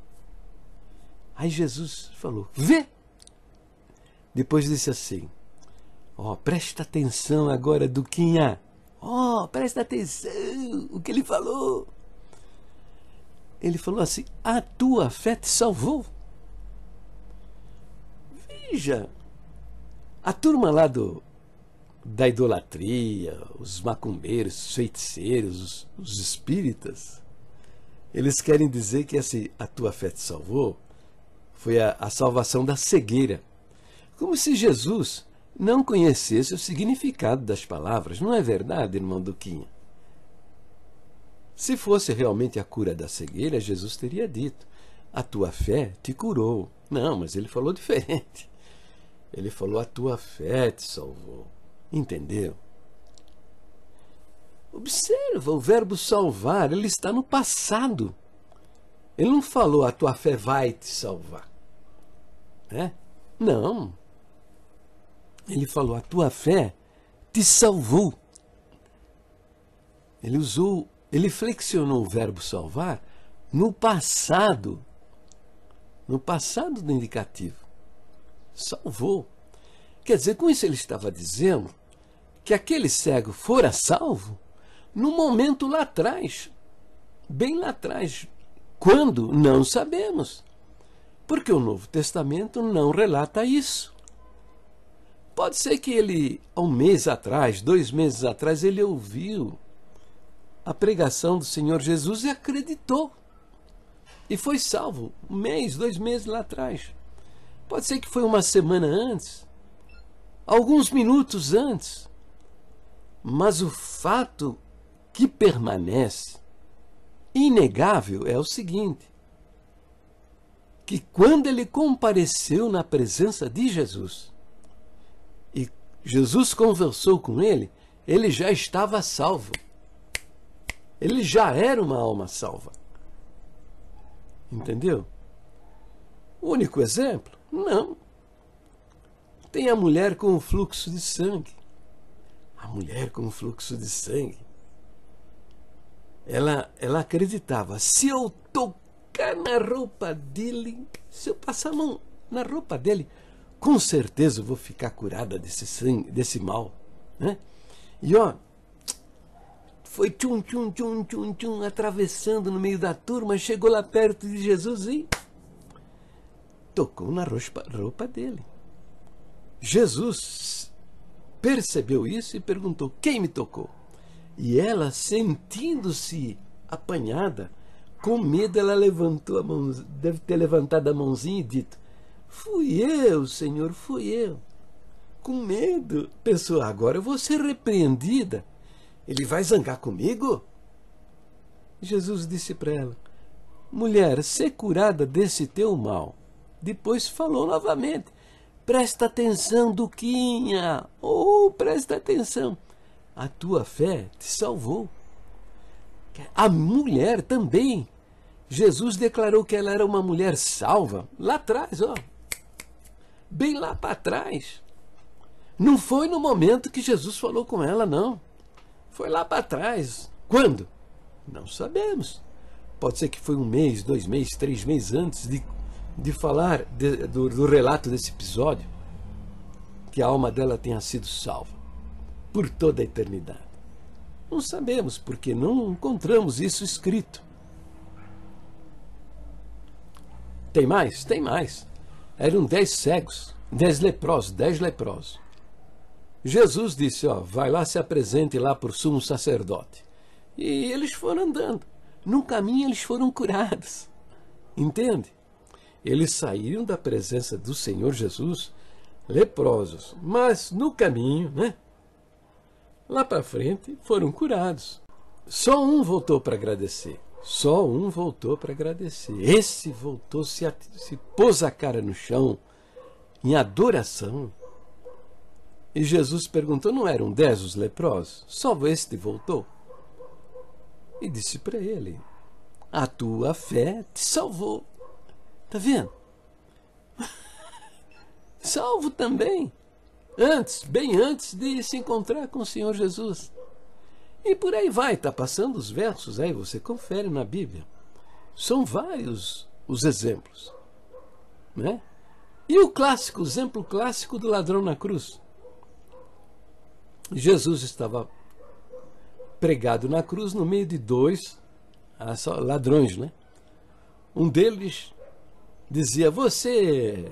S1: Aí Jesus falou: vê. Depois disse assim: presta atenção agora, Duquinha. Presta atenção o que ele falou. Ele falou assim: a tua fé te salvou. Veja, a turma lá do da idolatria, os macumbeiros, os feiticeiros, os espíritas, eles querem dizer que a tua fé te salvou foi a salvação da cegueira. Como se Jesus não conhecesse o significado das palavras. Não é verdade, irmão Duquinha? Se fosse realmente a cura da cegueira, Jesus teria dito: a tua fé te curou. Não, mas ele falou diferente. Ele falou: a tua fé te salvou. Entendeu? Observa, o verbo salvar, ele está no passado. Ele não falou: a tua fé vai te salvar. Né? Não. Ele falou: a tua fé te salvou. Ele flexionou o verbo salvar no passado. No passado do indicativo. Salvou. Quer dizer, com isso ele estava dizendo que aquele cego fora salvo no momento lá atrás. Bem lá atrás. Quando? Não sabemos. Porque o Novo Testamento não relata isso. Pode ser que ele, há um mês atrás, 2 meses atrás, ele ouviu a pregação do Senhor Jesus e acreditou. E foi salvo 1 mês, 2 meses lá atrás. Pode ser que foi uma semana antes, alguns minutos antes. Mas o fato que permanece inegável é o seguinte: que quando ele compareceu na presença de Jesus, e Jesus conversou com ele, ele já estava salvo. Ele já era uma alma salva. Entendeu? O único exemplo? Não. Tem a mulher com o fluxo de sangue. A mulher com o fluxo de sangue. Ela acreditava: se eu tocar na roupa dele, se eu passar a mão na roupa dele, com certeza eu vou ficar curada desse sangue, desse mal. Né? E ó, foi tchum, tchum, tchum, tchum, tchum, atravessando no meio da turma, chegou lá perto de Jesus e tocou na roupa dele. Jesus percebeu isso e perguntou: quem me tocou? E ela, sentindo-se apanhada, com medo, ela levantou a mão, deve ter levantado a mãozinha e dito: fui eu, Senhor, fui eu. Com medo, pensou: agora eu vou ser repreendida. Ele vai zangar comigo? Jesus disse para ela: mulher, sê curada desse teu mal. Depois falou novamente: presta atenção, Duquinha. Oh, presta atenção. A tua fé te salvou. A mulher também. Jesus declarou que ela era uma mulher salva. Lá atrás, ó. Bem lá para trás. Não foi no momento que Jesus falou com ela, não. Foi lá para trás. Quando? Não sabemos. Pode ser que foi 1 mês, 2 meses, 3 meses antes de falar do relato desse episódio, que a alma dela tenha sido salva por toda a eternidade. Não sabemos, porque não encontramos isso escrito. Tem mais? Tem mais. Eram 10 cegos, 10 leprosos. Jesus disse: ó, vai lá, se apresente lá para o sumo sacerdote. E eles foram andando. No caminho eles foram curados. Entende? Eles saíram da presença do Senhor Jesus leprosos. Mas no caminho, né? Lá para frente foram curados. Só um voltou para agradecer. Só um voltou para agradecer. Esse voltou, se pôs a cara no chão em adoração. E Jesus perguntou: não eram 10 os leprosos? Só este voltou? E disse para ele: a tua fé te salvou. Está vendo? Salvo também. Bem antes de se encontrar com o Senhor Jesus. E por aí vai, está passando os versos aí, você confere na Bíblia. São vários os exemplos. Né? E o exemplo clássico do ladrão na cruz. Jesus estava pregado na cruz no meio de 2 ladrões, né? Um deles dizia: você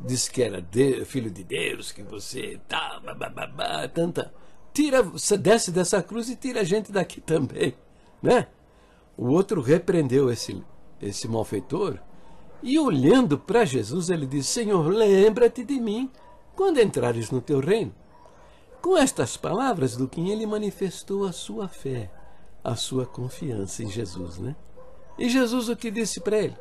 S1: disse que era filho de Deus, que você tá, tanta. Você desce dessa cruz e tira a gente daqui também, né? O outro repreendeu esse malfeitor e, olhando para Jesus, ele disse: Senhor, lembra-te de mim quando entrares no teu reino. Com estas palavras, Luquinha, ele manifestou a sua fé, a sua confiança em Jesus, né? E Jesus o que disse para ele?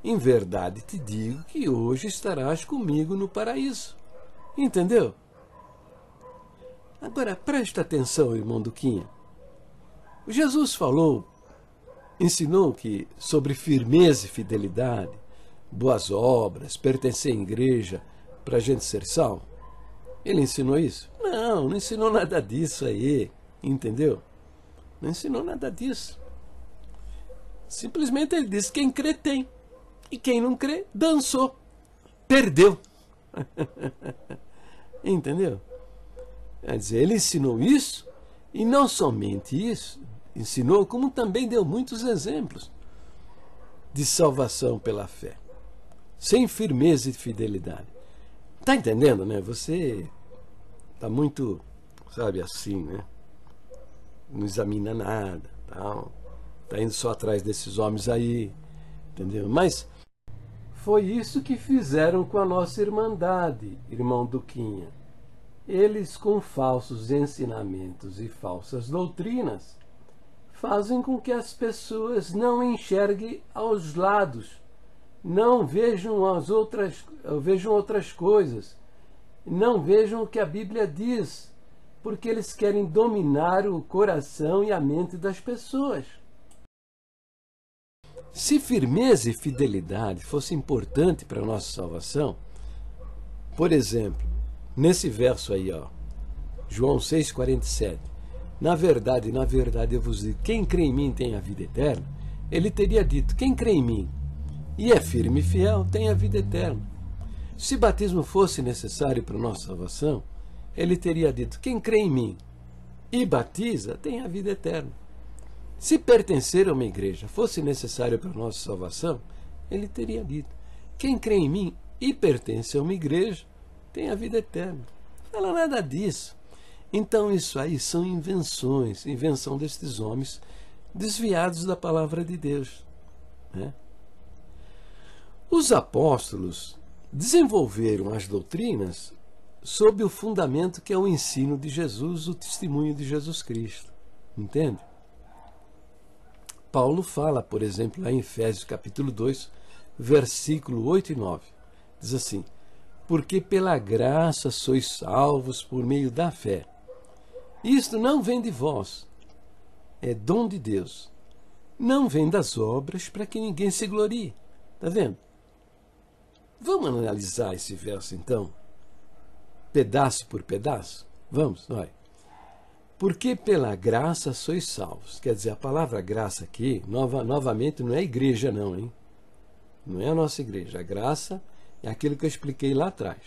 S1: Em verdade te digo que hoje estarás comigo no paraíso. Entendeu? Agora, presta atenção, irmão Duquinha. Jesus ensinou que sobre firmeza e fidelidade, boas obras, pertencer à igreja para a gente ser salvo. Ele ensinou isso? Não ensinou nada disso aí, entendeu? Não ensinou nada disso. Simplesmente ele disse: quem crê tem, e quem não crê dançou, perdeu. Entendeu? Quer dizer, ele ensinou isso, e não somente isso, ensinou, como também deu muitos exemplos de salvação pela fé, sem firmeza e fidelidade. Tá entendendo, né? Você tá muito, sabe, assim, né? Não examina nada, tal. Tá indo só atrás desses homens aí, entendeu? Mas foi isso que fizeram com a nossa irmandade, irmão Duquinha. Eles, com falsos ensinamentos e falsas doutrinas, fazem com que as pessoas não enxerguem aos lados, não vejam vejam outras coisas, não vejam o que a Bíblia diz, porque eles querem dominar o coração e a mente das pessoas. Se firmeza e fidelidade fosse importante para a nossa salvação, por exemplo, nesse verso aí, ó, João 6,47, na verdade, eu vos digo, quem crê em mim tem a vida eterna, ele teria dito, quem crê em mim e é firme e fiel tem a vida eterna. Se batismo fosse necessário para a nossa salvação, ele teria dito, quem crê em mim e batiza tem a vida eterna. Se pertencer a uma igreja fosse necessário para a nossa salvação, ele teria dito, quem crê em mim e pertence a uma igreja tem a vida eterna. Não fala nada disso. Então isso aí são invenção destes homens desviados da palavra de Deus, né? Os apóstolos desenvolveram as doutrinas sob o fundamento que é o ensino de Jesus, o testemunho de Jesus Cristo. Entende? Paulo fala, por exemplo, lá em Efésios capítulo 2, versículo 8 e 9. Diz assim, porque pela graça sois salvos por meio da fé. Isto não vem de vós, é dom de Deus. Não vem das obras para que ninguém se glorie. Está vendo? Vamos analisar esse verso então, pedaço por pedaço? Vamos, vai. Porque pela graça sois salvos. Quer dizer, a palavra graça aqui, novamente, não é igreja não, hein? Não é a nossa igreja. A graça é aquilo que eu expliquei lá atrás.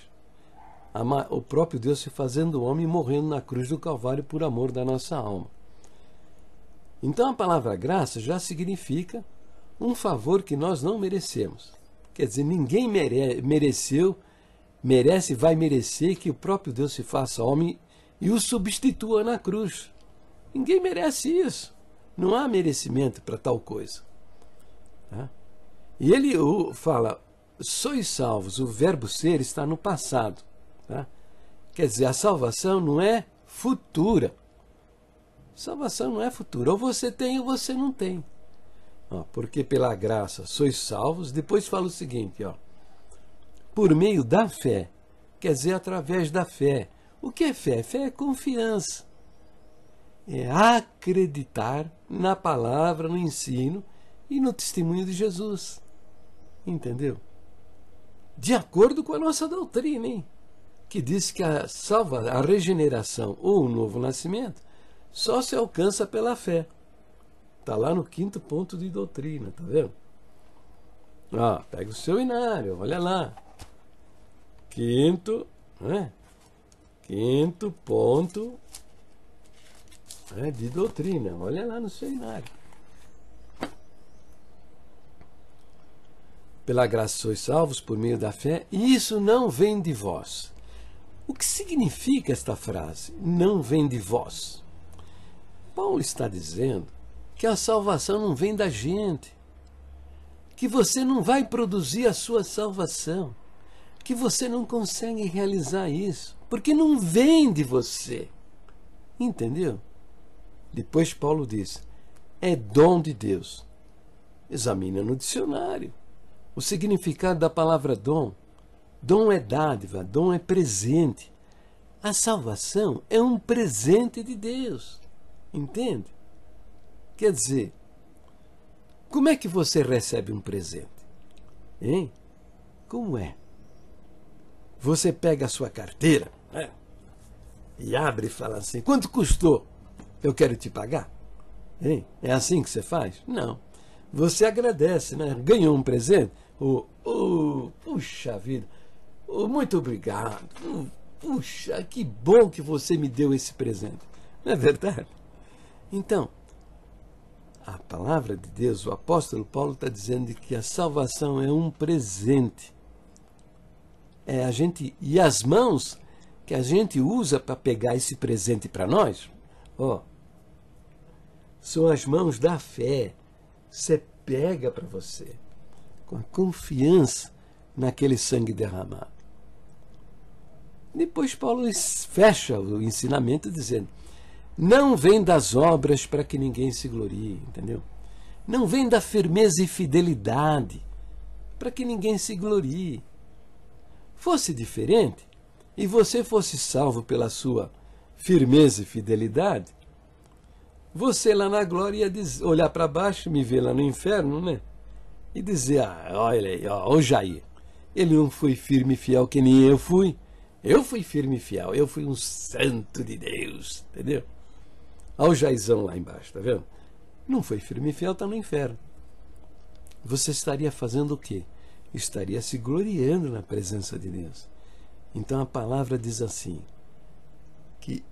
S1: O próprio Deus se fazendo homem e morrendo na cruz do Calvário por amor da nossa alma. Então a palavra graça já significa um favor que nós não merecemos. Quer dizer, ninguém merece, vai merecer que o próprio Deus se faça homem e o substitua na cruz. Ninguém merece isso. Não há merecimento para tal coisa. Tá? E ele fala, sois salvos, o verbo ser está no passado. Tá? Quer dizer, a salvação não é futura. Salvação não é futura. Ou você tem ou você não tem. Ó, porque pela graça sois salvos. Depois fala o seguinte, ó, por meio da fé. Quer dizer, através da fé. O que é fé? Fé é confiança. É acreditar na palavra, no ensino e no testemunho de Jesus. Entendeu? De acordo com a nossa doutrina, hein? Que diz que a regeneração ou o novo nascimento só se alcança pela fé. Está lá no 5º ponto de doutrina, tá vendo? Ó, pega o seu inário, olha lá. 5º, né? 5º ponto de doutrina. Olha lá no seu inário. Pela graça sois salvos por meio da fé, e isso não vem de vós. O que significa esta frase? Não vem de vós. Paulo está dizendo que a salvação não vem da gente, que você não vai produzir a sua salvação, que você não consegue realizar isso, porque não vem de você. Entendeu? Depois Paulo diz, é dom de Deus. Examina no dicionário o significado da palavra dom. Dom é dádiva, dom é presente. A salvação é um presente de Deus. Entende? Quer dizer, como é que você recebe um presente? Hein? Como é? Você pega a sua carteira, né, e abre e fala assim, quanto custou? Eu quero te pagar. Hein? É assim que você faz? Não. Você agradece, né? Ganhou um presente? Puxa vida, muito obrigado. Puxa, que bom que você me deu esse presente. Não é verdade? Então, a palavra de Deus, o apóstolo Paulo está dizendo que a salvação é um presente. E as mãos que a gente usa para pegar esse presente para nós, são as mãos da fé. Você pega para você, com a confiança naquele sangue derramado. Depois Paulo fecha o ensinamento dizendo, não vem das obras para que ninguém se glorie, entendeu? Não vem da firmeza e fidelidade para que ninguém se glorie. Fosse diferente, e você fosse salvo pela sua firmeza e fidelidade, você lá na glória ia olhar para baixo, me ver lá no inferno, né? E dizer, olha aí, o Jair, ele não foi firme e fiel que nem eu fui. Eu fui firme e fiel, eu fui um santo de Deus, entendeu? Olha o Jairzão lá embaixo, tá vendo? Não foi firme e fiel, está no inferno. Você estaria fazendo o quê? Estaria se gloriando na presença de Deus. Então a palavra diz assim, que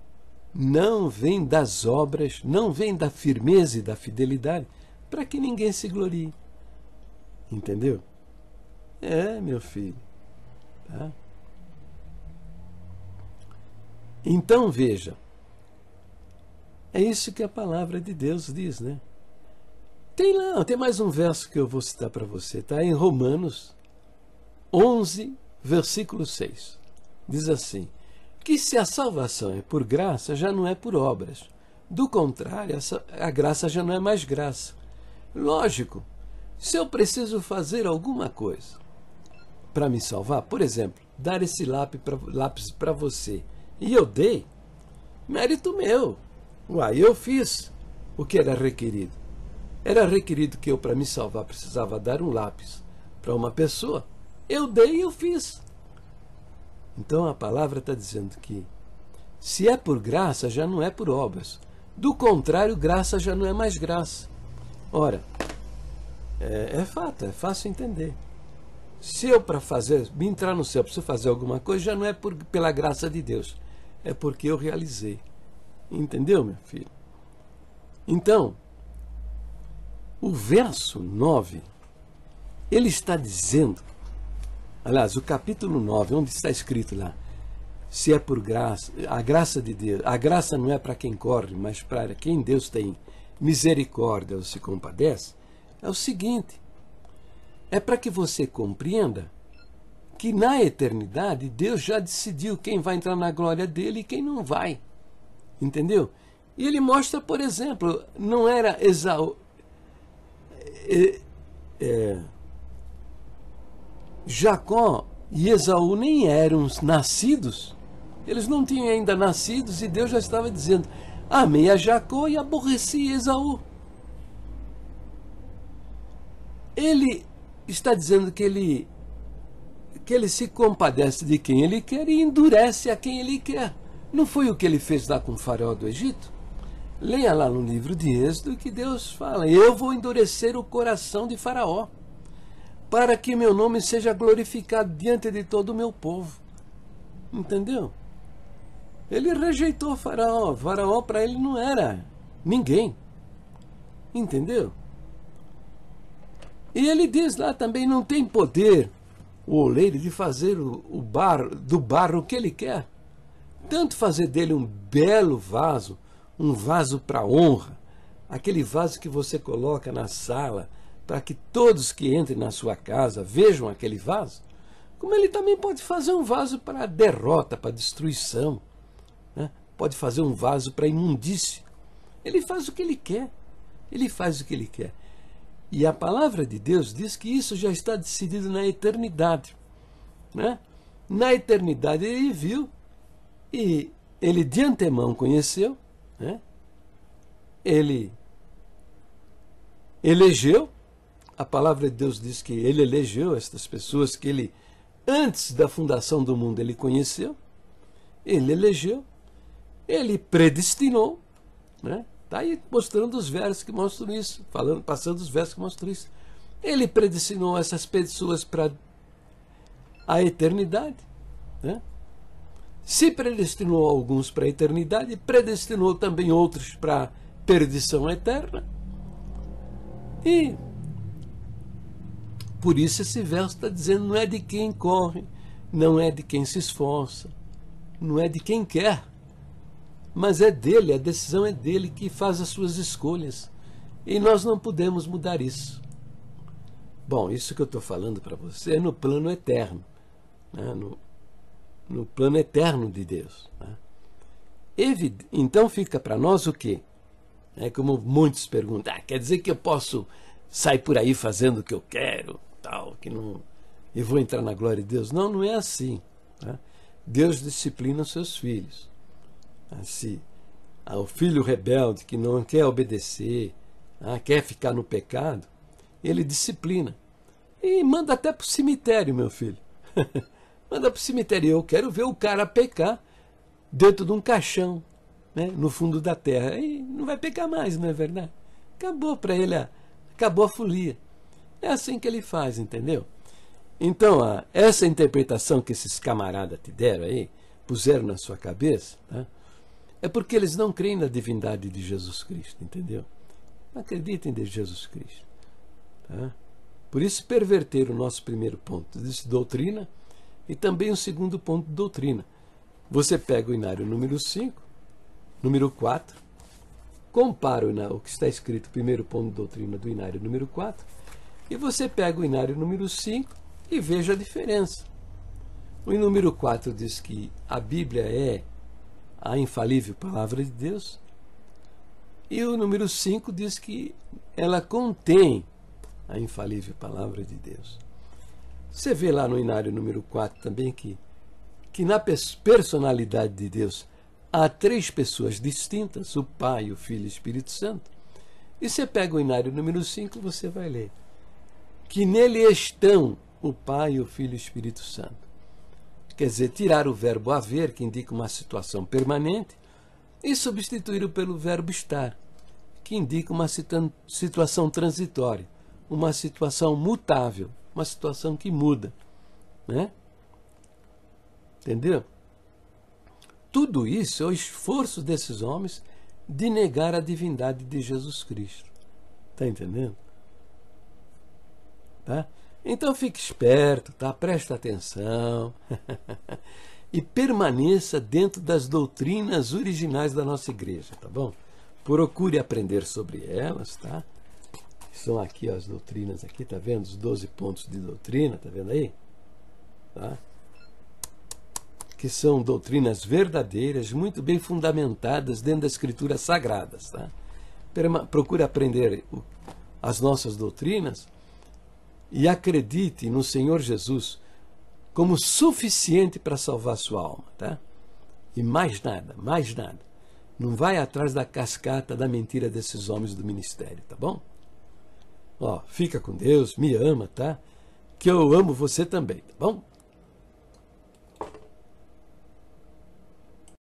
S1: não vem das obras, não vem da firmeza e da fidelidade, para que ninguém se glorie. Entendeu? Meu filho. Tá? Então veja, é isso que a palavra de Deus diz, né? Tem mais um verso que eu vou citar para você, está em Romanos 11, versículo 6. Diz assim, que se a salvação é por graça, já não é por obras. Do contrário, a graça já não é mais graça. Lógico, se eu preciso fazer alguma coisa para me salvar, por exemplo, dar esse lápis para você, e eu dei, mérito meu. Eu fiz o que era requerido. Era requerido que eu, para me salvar, precisava dar um lápis para uma pessoa. Eu dei e eu fiz. Então a palavra está dizendo que se é por graça, já não é por obras. Do contrário, graça já não é mais graça. Ora, é fato, é fácil entender. Se eu, para me entrar no céu, preciso fazer alguma coisa, já não é pela graça de Deus. É porque eu realizei. Entendeu, meu filho? Então, o verso 9, ele está dizendo, aliás, o capítulo 9, onde está escrito lá, se é por graça, a graça de Deus, a graça não é para quem corre, mas para quem Deus tem misericórdia ou se compadece, é o seguinte, é para que você compreenda que na eternidade Deus já decidiu quem vai entrar na glória dele e quem não vai. Entendeu? E ele mostra, por exemplo, não era Esaú. Jacó e Esaú nem eram nascidos. Eles não tinham ainda nascidos e Deus já estava dizendo, amei a Jacó e aborreci Esaú. Ele está dizendo que ele se compadece de quem ele quer e endurece a quem ele quer. Não foi o que ele fez lá com o faraó do Egito? Leia lá no livro de Êxodo que Deus fala, eu vou endurecer o coração de faraó, para que meu nome seja glorificado diante de todo o meu povo. Entendeu? Ele rejeitou faraó. Faraó para ele não era ninguém. Entendeu? E ele diz lá também, não tem poder o oleiro de fazer do barro o que ele quer. Tanto fazer dele um belo vaso, um vaso para honra, aquele vaso que você coloca na sala para que todos que entrem na sua casa vejam aquele vaso, como ele também pode fazer um vaso para derrota, para destruição, né? Pode fazer um vaso para imundície. Ele faz o que ele quer. Ele faz o que ele quer. E a palavra de Deus diz que isso já está decidido na eternidade, né? Na eternidade ele viu e ele de antemão conheceu, né? Ele elegeu. A palavra de Deus diz que ele elegeu estas pessoas que ele, antes da fundação do mundo, ele conheceu. Ele elegeu. Ele predestinou, né? Está aí mostrando os versos que mostram isso, passando os versos que mostram isso. Ele predestinou essas pessoas para a eternidade, né? Se predestinou alguns para a eternidade, predestinou também outros para a perdição eterna. E por isso esse verso está dizendo, não é de quem corre, não é de quem se esforça, não é de quem quer, mas é dele, a decisão é dele que faz as suas escolhas. E nós não podemos mudar isso. Bom, isso que eu estou falando para você é no plano eterno, né? No plano eterno de Deus, né? Então fica para nós o quê? É como muitos perguntam, quer dizer que eu posso sair por aí fazendo o que eu quero, tal, que não, e vou entrar na glória de Deus? Não, não é assim, né? Deus disciplina os seus filhos. Assim, o filho rebelde que não quer obedecer, quer ficar no pecado, ele disciplina. E manda até para o cemitério, meu filho. Manda para o cemitério. Eu quero ver o cara pecar dentro de um caixão, né, no fundo da terra. E não vai pecar mais, não é verdade? Acabou para ele, acabou a folia. É assim que ele faz, entendeu? Então, essa interpretação que esses camaradas te deram aí, puseram na sua cabeça, tá? É porque eles não creem na divindade de Jesus Cristo, entendeu? Não acreditem em Jesus Cristo, tá? Por isso perverteram o nosso primeiro ponto de doutrina e também o segundo ponto de doutrina. Você pega o inário número 5, número 4, compara o que está escrito, primeiro ponto de doutrina do inário número 4, e você pega o inário número 5 e veja a diferença. O número 4 diz que a Bíblia é a infalível palavra de Deus, e o número 5 diz que ela contém a infalível palavra de Deus. Você vê lá no inário número 4 também que na personalidade de Deus há 3 pessoas distintas, o Pai, o Filho e o Espírito Santo. E você pega o inário número 5, você vai ler que nele estão o Pai, o Filho e o Espírito Santo. Quer dizer, tirar o verbo haver, que indica uma situação permanente, e substituí-lo pelo verbo estar, que indica uma situação transitória, uma situação mutável, uma situação que muda, né? Entendeu? Tudo isso é o esforço desses homens de negar a divindade de Jesus Cristo. Está entendendo? Tá? Então fique esperto, tá? Presta atenção e permaneça dentro das doutrinas originais da nossa igreja, tá bom? Procure aprender sobre elas, tá? São aqui as doutrinas, aqui, tá vendo? Os 12 pontos de doutrina, tá vendo aí? Tá? Que são doutrinas verdadeiras, muito bem fundamentadas dentro das escrituras sagradas, tá? Procure aprender as nossas doutrinas e acredite no Senhor Jesus como suficiente para salvar sua alma, tá? E mais nada, mais nada. Não vai atrás da cascata da mentira desses homens do ministério, tá bom? Ó, fica com Deus, me ama, tá? Que eu amo você também, tá bom?